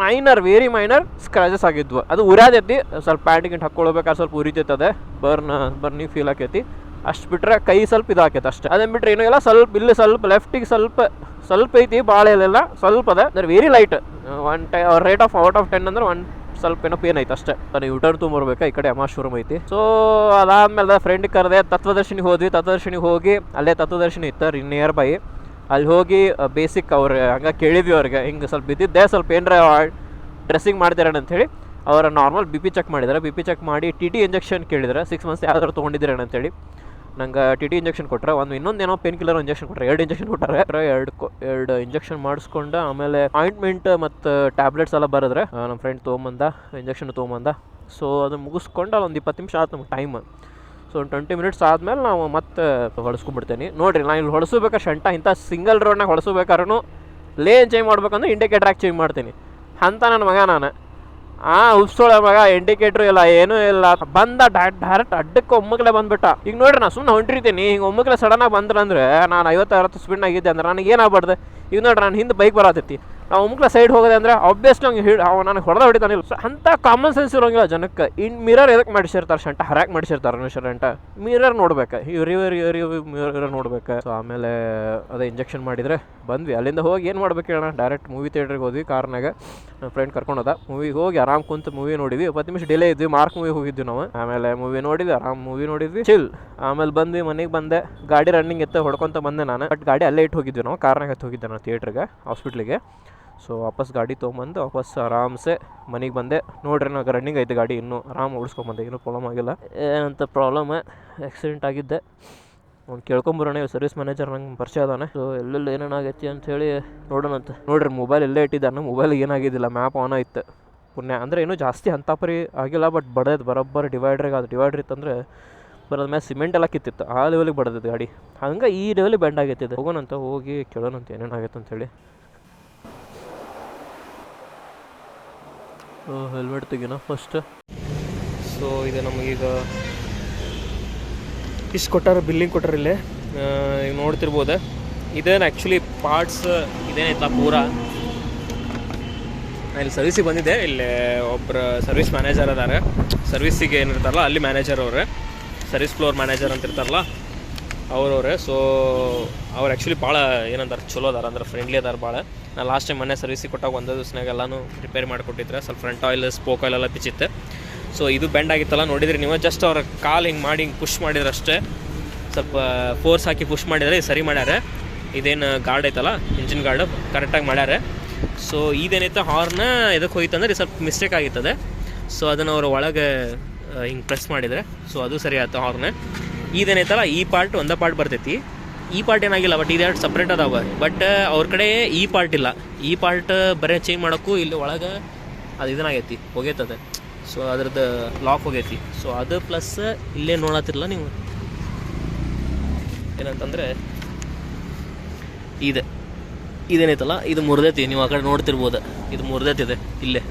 ವೆರಿ ಮೈನರ್ ಸ್ಕ್ರಾಚಸ್ ಆಗಿದ್ವು. ಅದು ಉರಿಯಾದೈತಿ, ಸ್ವಲ್ಪ ಪ್ಯಾಂಟಿಗೆ ಹಾಕ್ಕೊಳ್ಬೇಕಾದ್ರೆ ಸ್ವಲ್ಪ ಉರಿತೈತದೆ, ಬರ್ನಿ ಫೀಲ್ ಆಕೈತಿ. ಅಷ್ಟು ಬಿಟ್ರೆ ಕೈ ಸ್ವಲ್ಪ ಇದಾಕೈತೆ ಅಷ್ಟೇ. ಅದನ್ನು ಬಿಟ್ಟರೆ ಏನೂ ಇಲ್ಲ. ಸ್ವಲ್ಪ ಇಲ್ಲಿ ಸ್ವಲ್ಪ ಲೆಫ್ಟಿಗೆ ಸ್ವಲ್ಪ ಐತಿ, ಭಾಳ ಇಲ್ಲ, ಸ್ವಲ್ಪ ಅದ. ಅಂದ್ರೆ very light. Rate of out of 10 ಅಂದ್ರೆ 1 ಸ್ವಲ್ಪ ಏನೋ ಪೇನ್ ಐತೆ ಅಷ್ಟೇ. ನಾನು ಯೂಟರ್ನ್ ತೊಗೊಂಬರ್ಬೇಕು, ಈ ಕಡೆ ಶೋರೂಮ್ ಐತಿ. ಸೊ ಅದಾದ್ಮೇಲೆ ಫ್ರೆಂಡ್ ಕರೆದೆ, ತತ್ವದರ್ಶಿನಿಗೆ ಹೋದ್ವಿ. ತತ್ವದರ್ಶಿನಿಗೆ ಹೋಗಿ ಅಲ್ಲೇ ತತ್ವದರ್ಶಿನಿ ಇತ್ತು ನಿಯರ್ ಬೈ. ಅಲ್ಲಿ ಹೋಗಿ ಬೇಸಿಕ್ ಅವ್ರು ಹಂಗೆ ಕೇಳಿದ್ವಿ ಅವ್ರಿಗೆ, ಹಿಂಗೆ ಸ್ವಲ್ಪ ಬಿದ್ದಿದ್ದೆ, ಸ್ವಲ್ಪ ಏನರ ಡ್ರೆಸ್ಸಿಂಗ್ ಮಾಡ್ತೀರೇನು ಅಂಥೇಳಿ. ಅವರ ನಾರ್ಮಲ್ BP ಚೆಕ್ ಮಾಡಿದ್ದಾರೆ. BP ಚೆಕ್ ಮಾಡಿ TT ಇಂಜೆಕ್ಷನ್ ಕೇಳಿದ್ರೆ 6 ಮಂತ್ಸ್ ಯಾವ್ದಾದ್ರು ತೊಗೊಂಡಿದ್ದೀರೇನು ಅಂತೇಳಿ. ನಂಗೆ TT ಇಂಜೆಕ್ಷನ್ ಕೊಟ್ಟರೆ, ಇನ್ನೊಂದೇನೋ ಪೇನ್ ಕಿಲ್ಲರ್ ಇಂಜೆಕ್ಷನ್ ಕೊಟ್ಟರೆ, 2 ಇಂಜೆಕ್ಷನ್ ಕೊಟ್ಟಾರೆ. 2 ಇಂಜೆಕ್ಷನ್ ಮಾಡಿಸ್ಕೊಂಡು ಆಮೇಲೆ ಆಯಿಂಟ್ಮೆಂಟ್ ಮತ್ತು ಟ್ಯಾಬ್ಲೆಟ್ಸ್ ಎಲ್ಲ ಬರೆದ್ರೆ ನಮ್ಮ ಫ್ರೆಂಡ್ ತೊಗೊಂಬಂದ, ಇಂಜೆಕ್ಷನ್ ತೊಗೊಂಬಂದ. ಸೊ ಅದು ಮುಗಿಸ್ಕೊಂಡು ಒಂದು 20 ನಿಮಿಷ ಆಯ್ತು ನಮ್ಗೆ ಟೈಮ್. ಸೊ ಒಂದು 20 ಮಿನಿಟ್ಸ್ ಆದಮೇಲೆ ನಾವು ಮತ್ತೆ ಹೊಡೆಸ್ಕೊಂಡ್ಬಿಡ್ತೇನೆ. ನೋಡಿರಿ, ನಾನು ಇಲ್ಲಿ ಹೊಡೆಸ್ಬೇಕಾದ್ರೆ ಶಂಟ ಇಂಥ ಸಿಂಗಲ್ ರೋಡ್ನಾಗ ಹೊಡೆಸ್ಬೇಕಾದ್ರೂ ಲೇನ್ ಚೇಂಜ್ ಮಾಡ್ಬೇಕಂದ್ರೆ ಇಂಡಿಕೇಟರ್ ಹಾಕಿ ಚೇಂಜ್ ಮಾಡ್ತೀನಿ ಅಂತ ನನ್ನ ಮಗ. ನಾನು ಉಪ್ಸೋಳ ಮಗ ಇಂಡಿಕೇಟ್ರು ಇಲ್ಲ, ಏನೂ ಇಲ್ಲ. ಬಂದ ಡೈರೆಕ್ಟ್ ಅಡ್ಡಕ್ಕೆ ಒಮ್ಮಕ್ಲೆ ಬಂದ್ಬಿಟ್ಟ. ಈಗ ನೋಡ್ರಿ, ನಾನು ಸುಮ್ಮನೆ ಹೊಂಟಿರ್ತೀನಿ, ಹಿಂಗೆ ಒಮ್ಮಕ್ಲೆ ಸಡನ್ನಾಗಿ ಬಂದ್ರಂದ್ರೆ ನಾನು 50-60 ಸ್ಪೀಡ್ನಾಗಿದ್ದೆ ಅಂದ್ರೆ ನನಗೆ ಏನಾಗ್ಬಾರ್ದು. ಈಗ ನೋಡ್ರಿ, ನಾನು ಹಿಂದೆ ಬೈಕ್ ಬರತೈತಿ, ನಾವು ಮುಕ್ಳ ಸೈಡ್ ಹೋಗೋದೆ ಅಂದರೆ ಆಬ್ವಿಯಸ್ಲಿ ಹಂಗೆ ನನಗೆ ಹೊಡೆದ ಹೊಡಿತಾನಿಲ್ಲ. ಸೊ ಅಂಥ ಕಾಮನ್ ಸೆನ್ಸ್ ಇರೋಂಗಿಲ್ಲ ಜನಕ್ಕೆ. ಇನ್ನು ಮಿರರ್ ಎದಕ್ಕೆ ಮಾಡಿಸಿರ್ತಾರೆ ಶಂಟ, ಹರ್ಯಾಕೆ ಮಾಡಿಸಿರ್ತಾರೆ ಶರಂಟ. ಮಿರರ್ ನೋಡ್ಬೇಕು, ಮಿರರ್ ನೋಡ್ಬೇಕು. ಸೊ ಆಮೇಲೆ ಅದೇ ಇಂಜೆಕ್ಷನ್ ಮಾಡಿದರೆ ಬಂದ್ವಿ. ಅಲ್ಲಿಂದ ಹೋಗಿ ಏನು ಮಾಡ್ಬೇಕು ಹೇಳೋಣ, ಡೈರೆಕ್ಟ್ ಮೂವಿ ಥಿಯೇಟ್ರಿಗೆ ಹೋದ್ವಿ ಕಾರ್ನಾಗ. ನನ್ನ ಫ್ರೆಂಡ್ ಕರ್ಕೊಂಡೋದ. ಮೂವಿಗೆ ಹೋಗಿ ಆರಾಮ್ ಕುಂತು ಮೂವಿ ನೋಡಿದ್ವಿ. 10 ನಿಮಿಷ ಡಿಲೇ ಇದ್ವಿ. ಮಾರ್ಕ್ ಮೂವಿ ಹೋಗಿದ್ವಿ ನಾವು. ಆಮೇಲೆ ಮೂವಿ ನೋಡಿದ್ವಿ, ಆರಾಮ್ ಮೂವಿ ನೋಡಿದ್ವಿ, ಚಿಲ್. ಆಮೇಲೆ ಬಂದ್ವಿ, ಮನೆಗೆ ಬಂದೆ. ಗಾಡಿ ರನ್ನಿಂಗ್ ಇತ್ತು, ಹೊಡ್ಕೊತ ಬಂದೆ ನಾನು. ಬಟ್ ಗಾಡಿ ಅಲ್ಲೇ ಇಟ್ಟು ಹೋಗಿದ್ವಿ ನಾವು, ಕಾರ್ನಾಗ ಎತ್ತು ಹೋಗಿದ್ದೆ ನಾನು ಥಿಯೇಟ್ರಿಗೆ, ಹಾಸ್ಪಿಟ್ಲಿಗೆ. ಸೊ ವಾಪಸ್ ಗಾಡಿ ತೊಗೊಂಬಂದು ವಾಪಸ್ ಆರಾಮ್ಸೆ ಮನೆಗೆ ಬಂದೆ. ನೋಡ್ರಿ ನನಗೆ ರನ್ನಿಂಗ್ ಐತೆ ಗಾಡಿ, ಇನ್ನೂ ಆರಾಮ್ ಓಡಿಸ್ಕೊಂಬಂದೆ, ಏನೂ ಪ್ರಾಬ್ಲಮ್ ಆಗಿಲ್ಲ. ಏನಂತ ಪ್ರಾಬ್ಲಮ್, ಆಕ್ಸಿಡೆಂಟ್ ಆಗಿದ್ದೆ. ಅವ್ನು ಕೇಳ್ಕೊಂಬರೋಣ, ಸರ್ವಿಸ್ ಮ್ಯಾನೇಜರ್ ನಂಗೆ ಪರಿಚಯ ಅದಾನೆ. ಸೊ ಎಲ್ಲೆಲ್ಲಿ ಏನೇನಾಗೈತಿ ಅಂಥೇಳಿ ನೋಡೋಣಂತ. ನೋಡ್ರಿ ಮೊಬೈಲ್ ಎಲ್ಲೇ ಇಟ್ಟಿದ್ದಾನೆ, ಮೊಬೈಲಿಗೆ ಏನಾಗಿದ್ದಿಲ್ಲ, ಮ್ಯಾಪ್ ಆನ್ ಆಯ್ತು. ಪುಣ್ಯ ಅಂದರೆ ಇನ್ನೂ ಜಾಸ್ತಿ ಅಂತಾಪರಿ ಆಗಿಲ್ಲ, ಬಟ್ ಬಡದು ಬರೋಬ್ಬರ ಡಿವೈಡ್ರಿಗೆ. ಅದು ಡಿವೈಡ್ರ್ ಇತ್ತಂದರೆ ಬರೋದ ಮೇಲೆ ಸಿಮೆಂಟ್ ಎಲ್ಲ ಕಿತ್ತಿತ್ತು, ಆ ಲೆವೆಲಿಗೆ ಬಡದೈತೆ ಗಾಡಿ. ಹಂಗೆ ಈ ಲೆವೆಲಿಗೆ ಬೆಂಡ್ ಆಗೈತಿದೆ. ಹೋಗೋಣಂತ, ಹೋಗಿ ಕೇಳೋಣಂತ ಏನೇನಾಗೈತೆ ಅಂಥೇಳಿ. Helmet ತೆಗಿನ first. ಸೊ ಇದು ನಮಗೀಗ ಇಷ್ಟು ಕೊಟ್ಟಾರ, ಬಿಲ್ಲಿಂಗ್ ಕೊಟ್ಟಾರ ಇಲ್ಲೇ. ಈಗ ನೋಡ್ತಿರ್ಬೋದು, ಇದೇನು ಆ್ಯಕ್ಚುಲಿ ಪಾರ್ಟ್ಸ್ ಇದೇನೈತಲ್ಲ ಪೂರ. ನಾನು ಇಲ್ಲಿ ಸರ್ವಿಸಿಗೆ ಬಂದಿದ್ದೆ. ಇಲ್ಲಿ ಒಬ್ಬರು ಸರ್ವಿಸ್ ಮ್ಯಾನೇಜರ್ ಅದಾರೆ. ಸರ್ವಿಸಿಗೆ ಏನಿರ್ತಾರಲ್ಲ ಅಲ್ಲಿ ಮ್ಯಾನೇಜರ್ ಅವ್ರೆ, ಸರ್ವಿಸ್ ಫ್ಲೋರ್ ಮ್ಯಾನೇಜರ್ ಅಂತ ಇರ್ತಾರಲ್ಲ ಅವ್ರವ್ರೆ. ಸೊ ಅವ್ರು ಆ್ಯಕ್ಚುಲಿ ಭಾಳ ಏನಂತಾರೆ ಚಲೋ ಅದಾರ, ಅಂದ್ರೆ ಫ್ರೆಂಡ್ಲಿ ಅದಾರ ಭಾಳ. ನಾನು ಲಾಸ್ಟ್ ಟೈಮ್ ಮನೆ ಸರ್ವಿಸಿಗೆ ಕೊಟ್ಟಾಗ ಒಂದೇ ದಿವಸನಾಗ ಎಲ್ಲನೂ ರಿಪೇರಿ ಮಾಡಿಕೊಟ್ಟಿದ್ರೆ. ಸ್ವಲ್ಪ ಫ್ರಂಟ್ ಆಯಿಲ್, ಸ್ಪೋಕ್ ಆಯಿಲ್ ಎಲ್ಲ ಬಿಚ್ಚಿತ್ತೆ. ಸೊ ಇದು ಬೆಂಡ್ ಆಗಿತ್ತಲ್ಲ, ನೋಡಿದ್ರಿ ನೀವು. ಜಸ್ಟ್ ಅವ್ರ ಕಾಲು ಹಿಂಗೆ ಮಾಡಿ ಹಿಂಗೆ ಪುಷ್ ಮಾಡಿದ್ರೆ ಅಷ್ಟೇ, ಸ್ವಲ್ಪ ಫೋರ್ಸ್ ಹಾಕಿ ಪುಷ್ ಮಾಡಿದರೆ ಸರಿ ಮಾಡ್ಯಾರೆ. ಇದೇನು ಗಾರ್ಡ್ ಐತಲ್ಲ, ಇಂಜಿನ್ ಗಾರ್ಡ್ ಕರೆಕ್ಟಾಗಿ ಮಾಡ್ಯಾರೆ. ಸೊ ಇದೇನೈತೆ ಹಾರ್ನ ಎದಕ್ಕೆ ಹೋಯ್ತಂದ್ರೆ ಸ್ವಲ್ಪ ಮಿಸ್ಟೇಕ್ ಆಗಿರ್ತದೆ. ಸೊ ಅದನ್ನು ಅವ್ರ ಒಳಗೆ ಹಿಂಗೆ ಪ್ರೆಸ್ ಮಾಡಿದರೆ ಸೊ ಅದು ಸರಿ ಆಯ್ತು ಹಾರ್ನ. ಇದೇನೈತಲ್ಲ ಈ ಪಾರ್ಟ್ ಒಂದೇ ಪಾರ್ಟ್ ಬರ್ತೈತಿ. ಈ ಪಾರ್ಟ್ ಏನಾಗಿಲ್ಲ, ಬಟ್ ಇದೆರಡು ಸಪ್ರೇಟ್ ಅದಾವ. ಬಟ್ ಅವ್ರ ಕಡೆ ಈ ಪಾರ್ಟ್ ಇಲ್ಲ. ಈ ಪಾರ್ಟ್ ಬರೀ ಚೇಂಜ್ ಮಾಡೋಕ್ಕೂ ಇಲ್ಲಿ ಒಳಗೆ ಅದು ಇದನ್ನಾಗೈತಿ, ಹೋಗೈತದೆ. ಸೊ ಅದ್ರದ್ದು ಲಾಕ್ ಹೋಗೈತಿ. ಸೊ ಅದು ಪ್ಲಸ್ ಇಲ್ಲೇ ನೋಡತ್ತಿರಲ್ಲ ನೀವು, ಏನಂತಂದರೆ ಇದೇನೈತಲ್ಲ ಇದು ಮುರಿದೈತಿ. ನೀವು ಆ ಕಡೆ ನೋಡ್ತಿರ್ಬೋದು, ಇದು ಮುರಿದೈತಿದೆ ಇಲ್ಲೇ.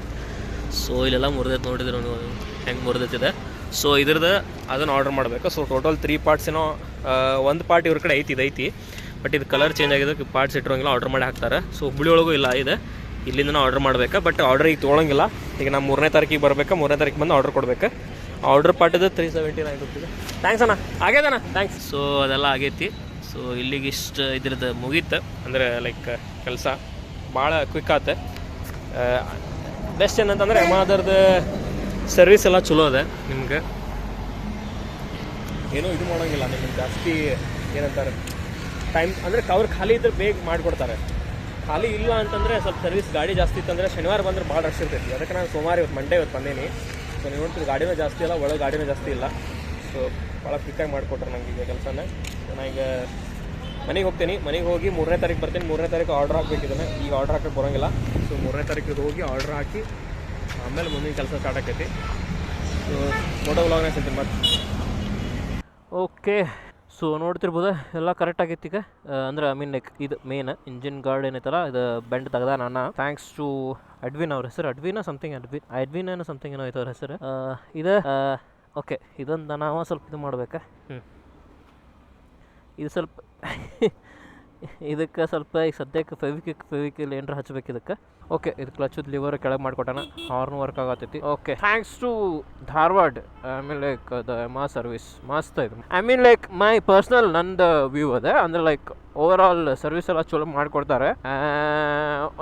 ಸೊ ಇಲ್ಲೆಲ್ಲ ಮುರಿದೈತಿ, ನೋಡಿದ್ರೆ ನೀವು ಹೆಂಗೆ ಮುರಿದೈತಿದೆ. ಸೊ ಇದ್ರದ್ದು ಅದನ್ನು ಆರ್ಡರ್ ಮಾಡಬೇಕು. ಸೊ ಟೋಟಲ್ 3 ಪಾರ್ಟ್ಸ್ ಏನೋ, ಒಂದು ಪಾರ್ಟ್ ಇವ್ರ ಕಡೆ ಐತಿ. ಬಟ್ ಇದು ಕಲರ್ ಚೇಂಜ್ ಆಗಿದ್ದಕ್ಕೆ ಪಾರ್ಟ್ಸ್ ಇಟ್ಟಿರೋಂಗಿಲ್ಲ, ಆರ್ಡರ್ ಮಾಡಿ ಹಾಕ್ತಾರೆ. ಸೊ ಹುಬ್ಬಳ್ಳಿ ಒಳಗೂ ಇಲ್ಲ ಇದೆ, ಇಲ್ಲಿಂದ ಆರ್ಡರ್ ಮಾಡಬೇಕು. ಬಟ್ ಆರ್ಡರ್ ಈಗ ತೊಗೊಳಂಗಿಲ್ಲ. ಈಗ ನಾವು 3ನೇ ತಾರೀಕಿಗೆ ಬರಬೇಕು, 3ನೇ ತಾರೀಕು ಬಂದು ಆರ್ಡರ್ ಕೊಡಬೇಕು. Order ಪಾರ್ಟಿದ್ದು 379 rupees. ಥ್ಯಾಂಕ್ಸ್ ಅಣ್ಣ, ಆಗ್ಯದಣ್ಣ, ಥ್ಯಾಂಕ್ಸ್. ಸೊ ಅದೆಲ್ಲ ಆಗೈತಿ. ಸೊ ಇಲ್ಲಿಗೆ ಇಷ್ಟು ಇದ್ರದ್ದು ಮುಗೀತು. ಅಂದರೆ ಲೈಕ್ ಕೆಲಸ ಭಾಳ ಕ್ವಿಕ್ ಆಯ್ತು. ಬೆಸ್ಟ್ ಏನಂತಂದರೆ ಯಮಾದರ್ದು ಸರ್ವಿಸ್ ಎಲ್ಲ ಚಲೋ ಅದ. ನಿಮ್ಗೆ ಏನೂ ಇದು ಮಾಡೋಂಗಿಲ್ಲ, ನಿಮ್ಗೆ ಜಾಸ್ತಿ ಏನಂತಾರೆ ಟೈಮ್ ಅಂದರೆ ಅವ್ರು ಖಾಲಿ ಇದ್ರೆ ಬೇಗ ಮಾಡಿಕೊಡ್ತಾರೆ. ಖಾಲಿ ಇಲ್ಲ ಅಂತಂದರೆ ಸ್ವಲ್ಪ ಸರ್ವಿಸ್ ಗಾಡಿ ಜಾಸ್ತಿ ಇತ್ತಂದರೆ ಶನಿವಾರ ಬಂದರೆ ಭಾಳ ರಶ್ ಇರ್ತೈತಿ. ಅದಕ್ಕೆ ನಾನು ಸೋಮವಾರ ಇವತ್ತು ಮಂಡೇ ಇವತ್ತು ಬಂದೇನಿ. ಸೊ ನೀವು ನೋಡ್ತೀವಿ ಗಾಡಿನೂ ಜಾಸ್ತಿ ಇಲ್ಲ, ಒಳಗೆ ಗಾಡಿನೂ ಜಾಸ್ತಿ ಇಲ್ಲ. ಸೊ ಭಾಳ ಕ್ವಿಕ್ಕಾಗಿ ಮಾಡಿಕೊಟ್ರೆ ನನಗೆ ಈಗ ಕೆಲಸನ. ನಾನು ಈಗ ಮನೆಗೆ ಹೋಗ್ತೀನಿ. ಮನೆಗೆ ಹೋಗಿ 3ನೇ ತಾರೀಕು ಬರ್ತೀನಿ. 3ನೇ ತಾರೀಕು ಆರ್ಡ್ರ್ ಹಾಕ್ಬೇಕು. ಇದನ್ನು ಈಗ ಆರ್ಡ್ರ್ ಹಾಕಕ್ಕೆ ಬರೋಂಗಿಲ್ಲ. ಸೊ 3ನೇ ತಾರೀಕಿಗೆ ಹೋಗಿ ಆರ್ಡ್ರ್ ಹಾಕಿ ಆಮೇಲೆ ಮುಂದಿನ ಕೆಲಸ ಸ್ಟಾರ್ಟ್ ಆಕೈತಿ. ಸೊ ಫೋಟೋ ವ್ಲಾಗ್ನ ಸಿಗ್ತೀನಿ ಮತ್ತೆ. ಓಕೆ, ಸೊ ನೋಡ್ತಿರ್ಬೋದು ಎಲ್ಲ ಕರೆಕ್ಟ್ ಆಗೈತಿ ಈಗ. ಅಂದ್ರೆ ಐ ಮೀನ್ ಲೈಕ್ ಇದು ಮೇನ್ ಇಂಜಿನ್ ಗಾರ್ಡ್ ಏನೈತಲ್ಲ, ಇದು ಬೆಂಡ್ ತೆಗ್ದ ನಾನು. ಥ್ಯಾಂಕ್ಸ್ ಟು ಅಡ್ವಿನ್, ಅವ್ರ ಹೆಸರು ಅಡ್ವಿನ ಸಮಥಿಂಗ್, ಅಡ್ವಿನ್ ಏನೋ ಸಮಥಿಂಗ್ ಏನೋ ಐತೆ ಅವ್ರ ಹೆಸರು. ಇದು ಓಕೆ, ಇದೊಂದು ನಾವು ಸ್ವಲ್ಪ ಇದು ಮಾಡ್ಬೇಕಾ. ಇದು ಸ್ವಲ್ಪ ಇದಕ್ಕೆ ಸ್ವಲ್ಪ ಈಗ ಸದ್ಯಕ್ಕೆ ಫೆವಿಕಿಲ್ ಏನರ ಹಚ್ಬೇಕು ಇದಕ್ಕೆ. ಓಕೆ, ಇದು ಕ್ಲಚ್ಚದ ಲಿವರ್ ಕೆಳಗೆ ಮಾಡಿಕೊಟ್ಟಾನ, ಹಾರ್ನ್ ವರ್ಕ್ ಆಗತ್ತೈತಿ. Okay, thanks to Dharwad. ಆಮೇಲೆ ಲೈಕ್ ದ ಎಮಾ ಸರ್ವಿಸ್ ಮಸ್ತ್ ಇದು. I mean like my personal ನಂದು ವ್ಯೂ ಅದೇ. ಅಂದರೆ ಲೈಕ್ ಓವರ್ ಆಲ್ ಸರ್ವಿಸ್ ಎಲ್ಲ ಚಲೋ ಮಾಡಿಕೊಡ್ತಾರೆ.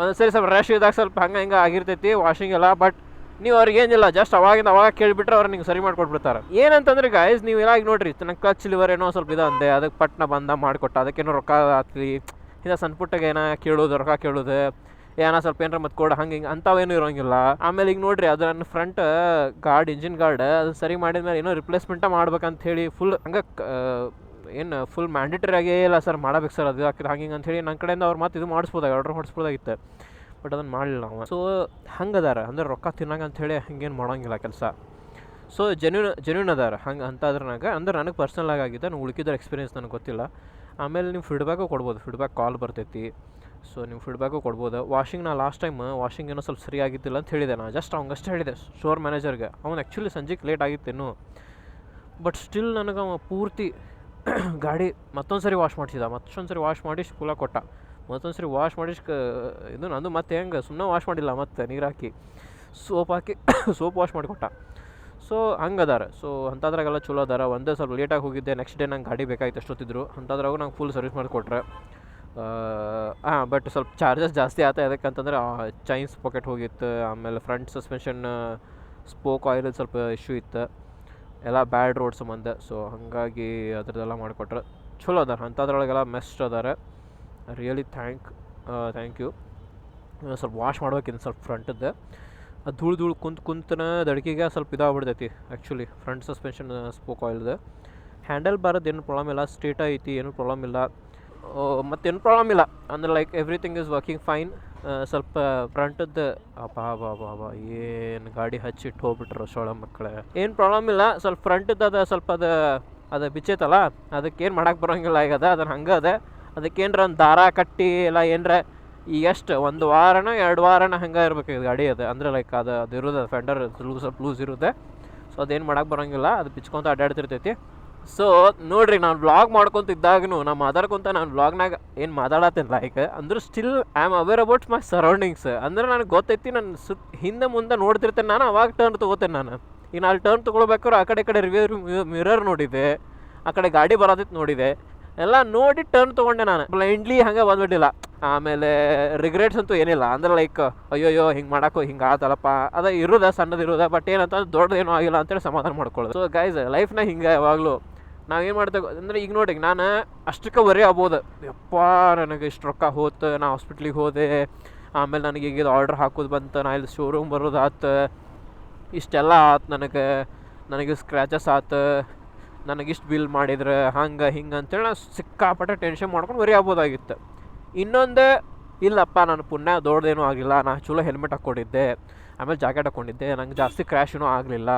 ಒಂದ್ಸರಿ ಸ್ವಲ್ಪ ರಶ್ ಇದ್ದಾಗ ಸ್ವಲ್ಪ ಹಂಗೆ ಹಿಂಗೆ ಆಗಿರ್ತೈತಿ ವಾಷಿಂಗ್ ಎಲ್ಲ. ಬಟ್ ನೀವು ಅವ್ರಿಗೆ ಏನಿಲ್ಲ, ಜಸ್ಟ್ ಅವಾಗ ಕೇಳಿಬಿಟ್ರೆ ಅವ್ರು ನಿಂಗೆ ಸರಿ ಮಾಡಿಕೊಟ್ಬಿಡ್ತಾರೆ. ಏನಂತಂದ್ರೆ ಗಾಯ್ಸ್, ನೀವು ಎಲ್ಲ ಈಗ ನೋಡ್ರಿ, ನಂಗೆ ಕ್ಲಚ್ ಲಿವರ್ ಏನೋ ಸ್ವಲ್ಪ ಇದು ಅಂದೆ, ಅದಕ್ಕೆ ಪಟ್ನ ಬಂದ ಮಾಡಿಕೊಟ್ಟ, ಅದಕ್ಕೇನೋ ರೊಕ್ಕ ಆಗ್ತೀವಿ. ಇದು ಸಣ್ಣ ಪುಟ್ಟಾಗ ಏನೋ ಕೇಳೋದು, ರೊಕ್ಕ ಕೇಳೋದು, ಏನೋ ಸ್ವಲ್ಪ ಏನಾರ ಮತ್ತು ಕೊಡು ಹಂಗೆ ಹಿಂಗೆ ಅಂಥವೇನೂ ಇರೋಂಗಿಲ್ಲ. ಆಮೇಲೆ ಈಗ ನೋಡ್ರಿ, ಅದು ನನ್ನ ಫ್ರಂಟ್ ಗಾರ್ಡ್, ಇಂಜಿನ್ ಗಾರ್ಡ್ ಅದು ಸರಿ ಮಾಡಿದ್ಮೇಲೆ ಏನೋ ರಿಪ್ಲೇಸ್ಮೆಂಟ ಮಾಡ್ಬೇಕಂತ ಹೇಳಿ ಫುಲ್ ಹಂಗೆ ಏನು ಫುಲ್ ಮ್ಯಾಂಡೇಟರಿ ಆಗೇ ಇಲ್ಲ ಸರ್, ಮಾಡಬೇಕು ಸರ್ ಅದು ಹಾಕಿದ್ರೆ ಹಂಗೆ ಅಂತ ಹೇಳಿ ನನ್ನ ಕಡೆಯಿಂದ ಅವ್ರು ಮತ್ತೆ ಇದು ಮಾಡಿಸ್ಬೋದಾಗ, ಆರ್ಡ್ರ್ ಮಾಡಿಸ್ಬೋದಾಗಿತ್ತು. ಬಟ್ ಅದನ್ನು ಮಾಡಲಿಲ್ಲ ನಾವು. ಸೊ ಹಂಗದಾರ, ಅಂದ್ರೆ ರೊಕ್ಕ ತಿನ್ನಂಗೆ ಅಂಥೇಳಿ ಹಂಗೇನು ಮಾಡೋಂಗಿಲ್ಲ ಕೆಲಸ. ಸೊ ಜೆನ್ಯೂನ್ ಅದಾರ ಹಂಗೆ ಅಂತಾದ್ರಾಗ. ಅಂದ್ರೆ ನನಗೆ ಪರ್ಸ್ನಲ್ ಆಗಿದ್ದೆ, ನಾನು ಉಳ್ಕಿದ್ರ ಎಕ್ಸ್ಪೀರಿಯನ್ಸ್ ನನಗೆ ಗೊತ್ತಿಲ್ಲ. ಆಮೇಲೆ ನೀವು ಫೀಡ್ಬ್ಯಾಕು ಕೊಡ್ಬೋದು, ಫೀಡ್ಬ್ಯಾಕ್ ಕಾಲ್ ಬರ್ತೈತಿ. ಸೊ ನೀವು ಫೀಡ್ಬ್ಯಾಕು ಕೊಡ್ಬೋದು. ವಾಷಿಂಗ್ ನಾ ಲಾಸ್ಟ್ ಟೈಮ್ ವಾಷಿಂಗ್ ಏನೋ ಸ್ವಲ್ಪ ಸರಿ ಆಗಿದ್ದಿಲ್ಲ ಅಂತ ಹೇಳಿದೆ. ನಾನು ಜಸ್ಟ್ ಅವಂಗಷ್ಟೇ ಹೇಳಿದೆ ಸ್ಟೋರ್ ಮ್ಯಾನೇಜರ್ಗೆ. ಅವ್ನು ಆ್ಯಕ್ಚುಲಿ ಸಂಜೆಗೆ ಲೇಟ್ ಆಗಿತ್ತೇನು, ಬಟ್ ಸ್ಟಿಲ್ ನನಗೆ ಅವ ಪೂರ್ತಿ ಗಾಡಿ ಮತ್ತೊಂದು ಸರಿ ವಾಶ್ ಮಾಡಿಸಿದ, ಮತ್ತೊಂದು ಸರಿ ವಾಶ್ ಮಾಡಿ ಸ್ಕೂಲಾಗಿ ಕೊಟ್ಟ. ಮತ್ತೊಂದು ಸರಿ ವಾಶ್ ಮಾಡಿ ಇದು ನಂದು ಮತ್ತೆ ಹೆಂಗೆ ಸುಮ್ಮನೆ ವಾಶ್ ಮಾಡಿಲ್ಲ, ಮತ್ತೆ ನೀರು ಹಾಕಿ ಸೋಪ್ ಹಾಕಿ ಸೋಪ್ ವಾಶ್ ಮಾಡಿಕೊಟ್ಟ. ಸೊ ಹಂಗೆ ಅದಾರ. ಸೊ ಅಂಥದ್ರಾಗೆಲ್ಲ ಚಲೋ ಅದಾರ. ಒಂದೇ ಸ್ವಲ್ಪ ಲೇಟಾಗಿ ಹೋಗಿದ್ದೆ, ನೆಕ್ಸ್ಟ್ ಡೇ ನಂಗೆ ಗಾಡಿ ಬೇಕಾಗಿತ್ತು ಅಷ್ಟೊತ್ತಿದ್ರು, ಅಂಥದ್ರಾಗೂ ನಂಗೆ ಫುಲ್ ಸರ್ವಿಸ್ ಮಾಡಿಕೊಟ್ರೆ. ಬಟ್ ಸ್ವಲ್ಪ ಚಾರ್ಜಸ್ ಜಾಸ್ತಿ ಆತ. ಯಾಕಂತಂದ್ರೆ ಚೈನ್ಸ್ ಪಾಕೆಟ್ ಹೋಗಿತ್ತು, ಆಮೇಲೆ ಫ್ರಂಟ್ ಸಸ್ಪೆನ್ಷನ್ ಸ್ಪೋಕ್ ಆಯಿಲ್ ಸ್ವಲ್ಪ ಇಶ್ಯೂ ಇತ್ತು, ಎಲ್ಲ ಬ್ಯಾಡ್ ರೋಡ್ ಸಂಬಂಧ. ಸೊ ಹಾಗಾಗಿ ಅದ್ರದ್ದೆಲ್ಲ ಮಾಡಿಕೊಟ್ರೆ ಚಲೋ ಅದಾರ. ಅಂಥದ್ರೊಳಗೆಲ್ಲ ಮೆಸ್ಟ್ ಅದಾರೆ. Really thank you. ಸ್ವಲ್ಪ ವಾಶ್ ಮಾಡ್ಬೇಕಿನ್ನು ಸ್ವಲ್ಪ ಫ್ರಂಟದ್ದು, ಅದು ಧೂಳು ಕುಂತನ ದಡ್ಕಿಗೆ ಸ್ವಲ್ಪ ಇದಾಗ್ಬಿಡ್ತೈತಿ ಆ್ಯಕ್ಚುಲಿ ಫ್ರಂಟ್ ಸಸ್ಪೆನ್ಷನ್ ಸ್ಪೋಕ್ ಆಯಿಲ್ದು. ಹ್ಯಾಂಡಲ್ ಬಾರದು ಏನು ಪ್ರಾಬ್ಲಮ್ ಇಲ್ಲ, ಸ್ಟ್ರೇಟ್ ಐತಿ, ಏನೂ ಪ್ರಾಬ್ಲಮ್ ಇಲ್ಲ, ಮತ್ತೇನು ಪ್ರಾಬ್ಲಮ್ ಇಲ್ಲ. ಅಂದ್ರೆ like everything is working fine. ಸ್ವಲ್ಪ ಫ್ರಂಟದ್ದು ಬಾಬಾ ಏನು ಗಾಡಿ ಹಚ್ಚಿಟ್ಟು ಹೋಗ್ಬಿಟ್ರು ಸೊಳ ಮಕ್ಕಳೇ. ಏನು ಪ್ರಾಬ್ಲಮ್ ಇಲ್ಲ, ಸ್ವಲ್ಪ ಫ್ರಂಟದ್ದು ಅದ ಸ್ವಲ್ಪ ಅದು ಬಿಚ್ಚೈತಲ್ಲ, ಅದಕ್ಕೇನು ಮಾಡೋಕೆ ಬರೋಂಗಿಲ್ಲ. ಈಗ ಅದನ್ನು ಹಂಗೆ ಅದ, ಅದಕ್ಕೇನ್ರ ಒಂದು ದಾರ ಕಟ್ಟಿ ಇಲ್ಲ ಏನರ ಈಗ ಎಷ್ಟು 1 ವಾರನೋ 2 ವಾರನ ಹಂಗೆ ಇರ್ಬೇಕು ಗಾಡಿ. ಅದು ಅಂದರೆ ಲೈಕ್ ಅದು ಇರೋದು ಫೆಂಡರ್ ಲೂಸ್ ಇರುತ್ತೆ. ಸೊ ಅದೇನು ಮಾಡೋಕೆ ಬರೋಂಗಿಲ್ಲ, ಅದು ಬಿಚ್ಕೊಂತ ಅಡ್ಡಾಡ್ತಿರ್ತೈತಿ. ಸೊ ನೋಡ್ರಿ, ನಾನು ವ್ಲಾಗ್ ಮಾಡ್ಕೊತಿದ್ದಾಗೂ ನಾನು ಮಾತಾಡ್ಕೊತ ನಾನು ವ್ಲಾಗ್ನಾಗ ಏನು ಮಾತಾಡತ್ತೇನಿಲ್ಲ ಈಗ, ಅಂದ್ರೆ still I am aware about my surroundings. ಅಂದ್ರೆ ನನಗೆ ಗೊತ್ತೈತಿ, ನಾನು ಹಿಂದೆ ಮುಂದೆ ನೋಡ್ತಿರ್ತೇನೆ, ನಾನು ಅವಾಗ ಟರ್ನ್ ತೊಗೋತೇನೆ. ನಾನು ಈಗ ನಾನು ಟರ್ನ್ ತೊಗೊಳ್ಬೇಕಾದ್ರೆ ಆ ಕಡೆ ಮಿರರ್ ನೋಡಿದೆ, ಆ ಕಡೆ ಗಾಡಿ ಬರೋದೈತೆ ನೋಡಿದೆ, ಎಲ್ಲ ನೋಡಿ ಟರ್ನ್ ತೊಗೊಂಡೆ. ನಾನು ಬ್ಲೈಂಡ್ಲಿ ಹಂಗೆ ಬಂದ್ಬಿಟ್ಟಿಲ್ಲ. ಆಮೇಲೆ ರಿಗ್ರೆಟ್ಸ್ ಅಂತೂ ಏನಿಲ್ಲ. ಅಂದ್ರೆ ಲೈಕ್ ಅಯ್ಯೋ ಹಿಂಗೆ ಮಾಡೋಕ್ಕೋ ಹಿಂಗೆ ಆತಲ್ಲಪ್ಪ, ಅದು ಇರೋದ ಸಣ್ಣದಿರೋದ, ಬಟ್ ಏನಂತ ದೊಡ್ಡದೇನೂ ಆಗಿಲ್ಲ ಅಂತೇಳಿ ಸಮಾಧಾನ ಮಾಡ್ಕೊಳ್ಳೋದು. ಸೊ ಗೈಸ್, ಲೈಫ್ನಾಗ ಹಿಂಗೆ ಯಾವಾಗಲೂ ನಾವೇನು ಮಾಡ್ತೇವೆ ಅಂದರೆ, ಈಗ ನೋಡಿ ನಾನು ಅಷ್ಟಕ್ಕೆ ವರಿ ಆಗ್ಬೋದು, ಯಪ್ಪ ನನಗೆ ಇಷ್ಟು ರೊಕ್ಕ ಹೋತು, ನಾ ಹಾಸ್ಪಿಟ್ಲಿಗೆ ಹೋದೆ, ಆಮೇಲೆ ನನಗೆ ಈಗ ಇದು ಆರ್ಡ್ರ್ ಹಾಕೋದು ಬಂತು, ನಾ ಇಲ್ಲಿ ಶೋರೂಮ್ ಬರೋದು ಆತು, ಇಷ್ಟೆಲ್ಲ ಆತು, ನನಗೆ ಸ್ಕ್ರ್ಯಾಚಸ್ ಆತು, ನನಗಿಷ್ಟು ಬಿಲ್ ಮಾಡಿದ್ರೆ ಹಂಗೆ ಹಿಂಗೆ ಅಂತೇಳಿ ನಾನು ಸಿಕ್ಕಾಪಟ್ಟೆ ಟೆನ್ಷನ್ ಮಾಡ್ಕೊಂಡು ವರಿ ಆಗ್ಬೋದಾಗಿತ್ತು. ಇನ್ನೊಂದು ಇಲ್ಲಪ್ಪ, ನಾನು ಪುಣ್ಯ ದೊಡ್ಡದೇನೂ ಆಗಲಿಲ್ಲ, ನಾನು ಚಲೋ ಹೆಲ್ಮೆಟ್ ಹಾಕ್ಕೊಂಡಿದ್ದೆ, ಆಮೇಲೆ ಜಾಕೆಟ್ ಹಾಕ್ಕೊಂಡಿದ್ದೆ, ನಂಗೆ ಜಾಸ್ತಿ ಕ್ರ್ಯಾಶ್ ಆಗಲಿಲ್ಲ.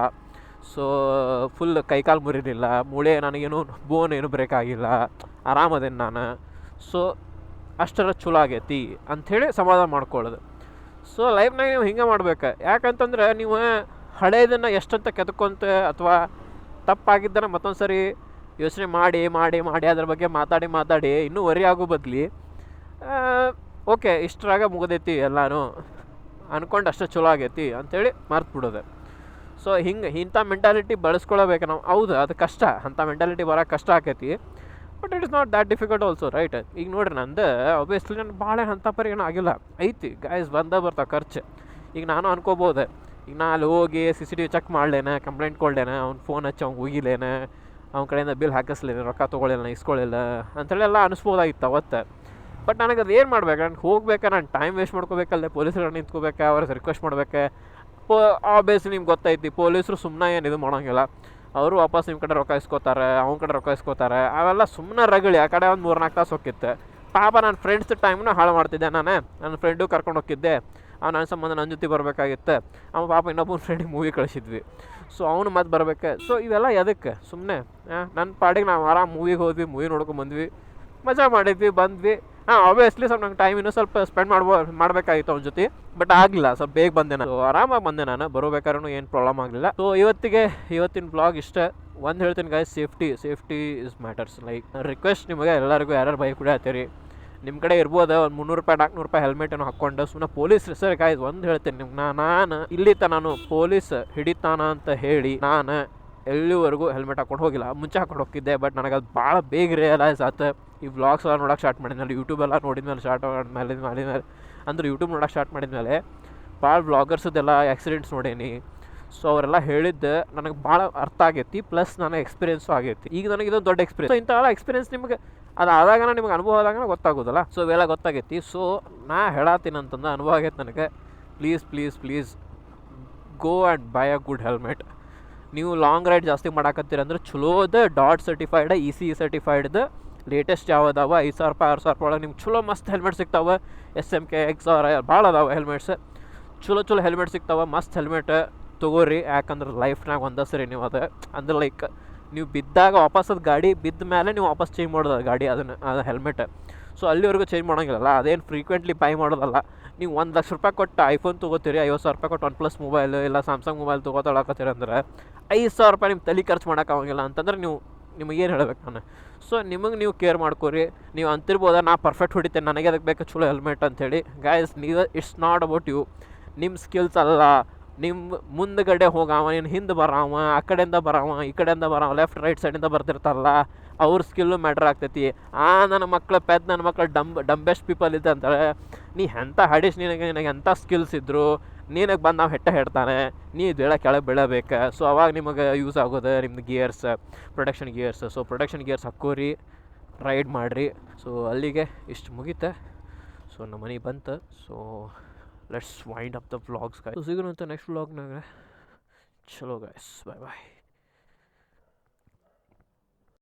ಸೊ ಫುಲ್ ಕೈಕಾಲು ಮುರಿಲಿಲ್ಲ, ಮೂಳೆ ನನಗೇನು ಬೋನ್ ಏನು ಬ್ರೇಕ್ ಆಗಿಲ್ಲ, ಆರಾಮದೇನು ನಾನು. ಸೊ ಅಷ್ಟರ ಚಲೋ ಆಗೈತಿ ಅಂಥೇಳಿ ಸಮಾಧಾನ ಮಾಡ್ಕೊಳ್ಳೋದು. ಸೊ ಲೈಫ್ನಾಗ ನೀವು ಹಿಂಗೆ ಮಾಡ್ಬೇಕು. ಯಾಕಂತಂದ್ರೆ ನೀವು ಹಳೇದನ್ನು ಎಷ್ಟಂತ ಕೆತ್ಕೊಂತ ಅಥವಾ ತಪ್ಪಾಗಿದ್ದನ್ನು ಮತ್ತೊಂದು ಸರಿ ಯೋಚನೆ ಮಾಡಿ ಅದ್ರ ಬಗ್ಗೆ ಮಾತಾಡಿ ಇನ್ನೂ ವರಿ ಆಗೋ ಬದಲಿ ಓಕೆ ಇಷ್ಟರಾಗ ಮುಗಿದೈತಿ ಎಲ್ಲನೂ ಅಂದ್ಕೊಂಡು ಅಷ್ಟು ಚಲೋ ಆಗೈತಿ ಅಂಥೇಳಿ ಮರ್ತು ಬಿಡೋದು. ಸೊ ಇಂಥ ಮೆಂಟಾಲಿಟಿ ಬಳಸ್ಕೊಳ್ಬೇಕು ನಾವು. ಹೌದು, ಅದು ಕಷ್ಟ, ಅಂಥ ಮೆಂಟಾಲಿಟಿ ಬರೋಕೆ ಕಷ್ಟ ಆಕೈತಿ, but it is not that difficult also, right? ಈಗ ನೋಡ್ರಿ, ನಂದು ಆಬ್ವಿಯಸ್ಲಿ ನಾನು ಭಾಳ ಅಂಥ ಪರಿ ಏನೂ ಆಗಿಲ್ಲ, ಐತಿ ಗಾಯ್ಸ್, ಬರ್ತಾವೆ ಖರ್ಚು. ಈಗ ನಾನು ಅನ್ಕೋಬೋದು, ಈಗ ನಾ ಅಲ್ಲಿ ಹೋಗಿ CCTV ಚೆಕ್ ಮಾಡ್ಲೇನೆ, ಕಂಪ್ಲೇಂಟ್ ಕೊಡ್ಲೇನೆ, ಅವ್ನು ಫೋನ್ ಹಚ್ಚಿ ಅವ್ನು ಹೋಗಿಲೇನೆ, ಅವ್ನ ಕಡೆಯಿಂದ ಬಿಲ್ ಹಾಕಿಸ್ಲೇನೆ, ರೊಕ್ಕ ತೊಗೊಳಿಲ್ಲ, ಇಸ್ಕೊಳ್ಳಿಲ್ಲ ಅಂಥೇಳಿ ಎಲ್ಲ ಅನಿಸ್ಬೋದಾಗಿತ್ತು ಅವತ್ತು. ಬಟ್ ನನಗೆ ಅದು ಏನು ಮಾಡ್ಬೇಕು, ನಾನು ಹೋಗ್ಬೇಕಾ, ನಾನು ಟೈಮ್ ವೇಸ್ಟ್ ಮಾಡ್ಕೋಬೇಕಲ್ಲದೆ, ಪೊಲೀಸರು ನಿಂತ್ಕೋಬೇಕಾ, ಅವ್ರಿಗೆ ರಿಕ್ವೆಸ್ಟ್ ಮಾಡ್ಬೇಕು. ಆಬ್ವಿಯಸ್ಲಿ ನಿಮ್ಗೆ ಗೊತ್ತೈತಿ, ಪೊಲೀಸರು ಸುಮ್ಮನೆ ಏನು ಇದು ಮಾಡೋಂಗಿಲ್ಲ, ಅವರು ವಾಪಸ್ ನಿಮ್ಮ ಕಡೆ ರೊಕ್ಕ ಇಸ್ಕೋತಾರೆ, ಅವ್ನ ಕಡೆ ರೊಕ್ಕ ಇಸ್ಕೋತಾರೆ, ಅವೆಲ್ಲ ಸುಮ್ಮನೆ ರಗಳಿ. ಆ ಕಡೆ ಒಂದು 3-4 ತಾಸು ಹೋಗಿತ್ತು. ಪಾಪ ನನ್ನ ಫ್ರೆಂಡ್ಸ್ ಟೈಮ್ನ ಹಾಳು ಮಾಡ್ತಿದ್ದೆ. ನನ್ನ ಫ್ರೆಂಡು ಕರ್ಕೊಂಡು ಹೋಗಿದ್ದೆ, ಅವ್ನು ನನ್ನ ಸಂಬಂಧ ನನ್ನ ಜೊತೆ ಬರಬೇಕಾಗಿತ್ತು. ಅವ್ನು ಪಾಪ ಇನ್ನೊಬ್ಬನ ಫ್ರೆಂಡಿಗೆ ಮೂವಿ ಕಳಿಸಿದ್ವಿ, ಸೊ ಅವನು ಮತ್ತೆ ಬರಬೇಕು. ಸೊ ಇವೆಲ್ಲ ಎದಕ್ಕೆ ಸುಮ್ಮನೆ ನನ್ನ ಪಾಡಿಗೆ ನಾವು ಆರಾಮ್ ಮೂವಿಗೆ ಹೋದ್ವಿ, ಮೂವಿ ನೋಡ್ಕೊಂಬಂದ್ವಿ, ಮಜಾ ಮಾಡಿದ್ವಿ, ಬಂದ್ವಿ. ಆಬ್ವಿಯಸ್ಲಿ ಸ್ವಲ್ಪ ನಂಗೆ ಟೈಮ್ ಇನ್ನೂ ಸ್ವಲ್ಪ ಸ್ಪೆಂಡ್ ಮಾಡಬೇಕಾಗಿತ್ತು ಅವ್ನ ಜೊತೆ, ಬಟ್ ಆಗಲಿಲ್ಲ, ಸ್ವಲ್ಪ ಬೇಗ ಬಂದೆ ನಾನು. ಆರಾಮಾಗಿ ಬಂದೆ ನಾನು, ಬರೋಬೇಕಾದ್ರೂ ಏನು ಪ್ರಾಬ್ಲಮ್ ಆಗಲಿಲ್ಲ. ಸೊ ಇವತ್ತಿನ ಬ್ಲಾಗ್ ಇಷ್ಟ. ಒಂದು ಹೇಳ್ತೀನಿ guys, safety is matters. Like request ನಿಮಗೆ ಎಲ್ಲರಿಗೂ, ಯಾರ್ಯಾರು ಬೈಕ್ ಕುಡಿಯತ್ತೀರಿ, ನಿಮ್ಮ ಕಡೆ ಇರ್ಬೋದು ಒಂದು 300 ರೂಪಾಯಿ 400 ರೂಪಾಯಿ ಹೆಲ್ಮೆಟನ್ನು ಹಾಕ್ಕೊಂಡು ಸುಮ್ಮನೆ ಪೊಲೀಸ್ ಸರ್ ಗಾಯ್ಸ್ ಒಂದು ಹೇಳ್ತೀನಿ ನಿಮ್ಗೆ, ನಾನು ಇಲ್ಲಿತ್ತ ನಾನು ಪೊಲೀಸ್ ಹಿಡಿತಾನ ಅಂತ ಹೇಳಿ ನಾನು ಎಲ್ಲಿವರೆಗೂ ಹೆಲ್ಮೆಟ್ ಹಾಕ್ಕೊಂಡು ಹೋಗಿಲ್ಲ. ಮುಂಚೆ ಹಾಕ್ಕೊಂಡು ಹೋಗಿದ್ದೆ, ಬಟ್ ನನಗೆ ಅದು ಭಾಳ ಬೇಗ ರಿಯಲೈಸ್ ಆಯ್ತು. ಈ ವ್ಲಾಗ್ಸ್ ಎಲ್ಲ ನೋಡೋಕೆ ಸ್ಟಾರ್ಟ್ ಮಾಡಿದ್ಮೇಲೆ, ಯೂಟ್ಯೂಬೆಲ್ಲ ನೋಡಿದ್ಮೇಲೆ ಮಾಡಿದ್ಮೇಲೆ ಅಂದ್ರೆ ಯೂಟ್ಯೂಬ್ ನೋಡೋಕೆ ಸ್ಟಾರ್ಟ್ ಮಾಡಿದ್ಮೇಲೆ ಭಾಳ ವ್ಲಾಗರ್ಸದೆಲ್ಲ ಆ್ಯಕ್ಸಿಡೆಂಟ್ಸ್ ನೋಡೀನಿ. ಸೊ ಅವರೆಲ್ಲ ಹೇಳಿದ್ದು ನನಗೆ ಭಾಳ ಅರ್ಥ ಆಗೈತಿ, ಪ್ಲಸ್ ನನಗೆ ಎಕ್ಸ್ಪೀರಿಯೆನ್ಸು ಆಗೈತಿ. ಈಗ ನನಗೆ ಇದೊಂದು ದೊಡ್ಡ ಎಕ್ಸ್ಪೀರಿಯನ್ಸ್. ಸೊ ಇಂಥವೆಲ್ಲ ಎಕ್ಸ್ಪೀರಿಯೆನ್ಸ್ ನಿಮ್ಗೆ ಅದು ಆದಾಗ ನಿಮ್ಗೆ ಅನುಭವ ಆದಾಗ ಗೊತ್ತಾಗೋದಲ್ಲ. ಸೊ ಇವೆಲ್ಲ ಗೊತ್ತಾಗೈತಿ. ಸೊ ನಾ ಹೇಳತ್ತೀನಿ ಅಂತಂದು ಅನುಭವ ಆಗೈತೆ ನನಗೆ. Please go and by a good helmet. ನೀವು ಲಾಂಗ್ ರೈಡ್ ಜಾಸ್ತಿ ಮಾಡಾಕತ್ತೀರಂದ್ರೆ ಚಲೋದ ಡಾಟ್ ಸರ್ಟಿಫೈಡ್, ECE ಸರ್ಟಿಫೈಡ್ದು ಲೇಟೆಸ್ಟ್ ಯಾವ್ದಾವ 5,000 ರೂಪಾಯಿ 6,000 ರೂಪಾಯಿ ಒಳಗೆ ನಿಮ್ಗೆ ಚಲೋ ಮಸ್ತ್ ಹೆಲ್ಮೆಟ್ ಸಿಗ್ತಾವೆ. SMK XR ಭಾಳ ಅದಾವೆ ಹೆಲ್ಮೆಟ್ಸ್, ಚಲೋ ಹೆಲ್ಮೆಟ್ ಸಿಗ್ತಾವೆ. ಮಸ್ತ್ ಹೆಲ್ಮೆಟ್ ತೊಗೋರಿ, ಯಾಕಂದ್ರೆ ಲೈಫ್ನಾಗ ಒಂದೇ ಸರಿ ನೀವು ಅದು ಅಂದ್ರೆ ಲೈಕ್ ನೀವು ಬಿದ್ದಾಗ ವಾಪಸ್ ಅದು ಗಾಡಿ ಬಿದ್ದ ಮೇಲೆ ನೀವು ವಾಪಸ್ ಚೇಂಜ್ ಮಾಡೋದು ಗಾಡಿ ಅದು ಹೆಲ್ಮೆಟ್. ಸೊ ಅಲ್ಲಿವರೆಗೂ ಚೇಂಜ್ ಮಾಡೋಂಗಿಲ್ಲ, ಅದೇನು ಫ್ರೀಕ್ವೆಂಟ್ಲಿ ಬೈ ಮಾಡೋದಲ್ಲ. ನೀವು 1,00,000 ರೂಪಾಯಿ ಕೊಟ್ಟು ಐಫೋನ್ ತೊಗೋತೀರಿ, 50,000 ರೂಪಾಯಿ ಕೊಟ್ಟು OnePlus ಮೊಬೈಲ್ ಇಲ್ಲ ಸ್ಯಾಮ್ಸಂಗ್ ಮೊಬೈಲ್ ತೊಗೋತಾಳಕತ್ತೀರಿ ಅಂದ್ರೆ 5,000 ರೂಪಾಯಿ ನಿಮ್ಮ ತಲೆ ಖರ್ಚು ಮಾಡೋಕ್ಕಾಗಂಗಿಲ್ಲ. ಅಂತಂದ್ರೆ ನೀವು ನಿಮಗೇನು ಹೇಳ್ಬೇಕು ನಾನು. ಸೊ ನಿಮಗೆ ನೀವು ಕೇರ್ ಮಾಡ್ಕೊರಿ. ನೀವು ಅಂತಿರ್ಬೋದ ನಾ ಪರ್ಫೆಕ್ಟ್ ಹೊಡಿತೇನೆ, ನನಗೆ ಅದಕ್ಕೆ ಬೇಕು ಚಲೋ ಹೆಲ್ಮೆಟ್ ಅಂಥೇಳಿ. ಗಾಯ್ಸ್, ನೀವು ಇಟ್ಸ್ ನಾಟ್ ಅಬೌಟ್ ಯು. ನಿಮ್ಮ ಸ್ಕಿಲ್ಸ್ ಅಲ್ಲ, ನಿಮ್ಮ ಮುಂದ್ಗಡೆ ಹೋಗವ, ನೀನು ಹಿಂದೆ ಬರವ, ಆ ಕಡೆಯಿಂದ ಬರವ, ಈ ಕಡೆಯಿಂದ ಬರವ, ಲೆಫ್ಟ್ ರೈಟ್ ಸೈಡಿಂದ ಬರ್ತಿರ್ತಾರಲ್ಲ, ಅವ್ರ ಸ್ಕಿಲ್ಲು ಮ್ಯಾಟ್ರ್ ಆಗ್ತೈತಿ. ನನ್ನ ಮಕ್ಕಳು ನನ್ನ ಮಕ್ಕಳು ಡಂಬೆಸ್ಟ್ ಪೀಪಲ್ ಇದೆ ಅಂತಾರೆ. ನೀ ಎಂಥ ಹಡಿಸ್, ನಿನಗೆ ಎಂಥ ಸ್ಕಿಲ್ಸ್ ಇದ್ದರು ನಿನಗೆ ಬಂದು ನಾವು ಹೇಳ್ತಾನೆ, ನೀ ಕೆಳಗೆ ಬೀಳಬೇಕು. ಸೊ ಅವಾಗ ನಿಮಗೆ ಯೂಸ್ ಆಗೋದು ನಿಮ್ದು gears, protection gears. So protection gears ಹಾಕೋರಿ, ರೈಡ್ ಮಾಡಿರಿ. ಸೊ ಅಲ್ಲಿಗೆ ಇಷ್ಟು ಮುಗೀತೆ. ಸೊ ನಮ್ಮ ಮನೆಗೆ ಬಂತು. So let's wind up the vlogs guys. So ಸಿಗೋಣ ಅಂತ ನೆಕ್ಸ್ಟ್ ವ್ಲಾಗ್ನಾಗ. ಚಲೋ ಗಾಯ್ಸ್, ಬಾಯ್ ಬಾಯ್.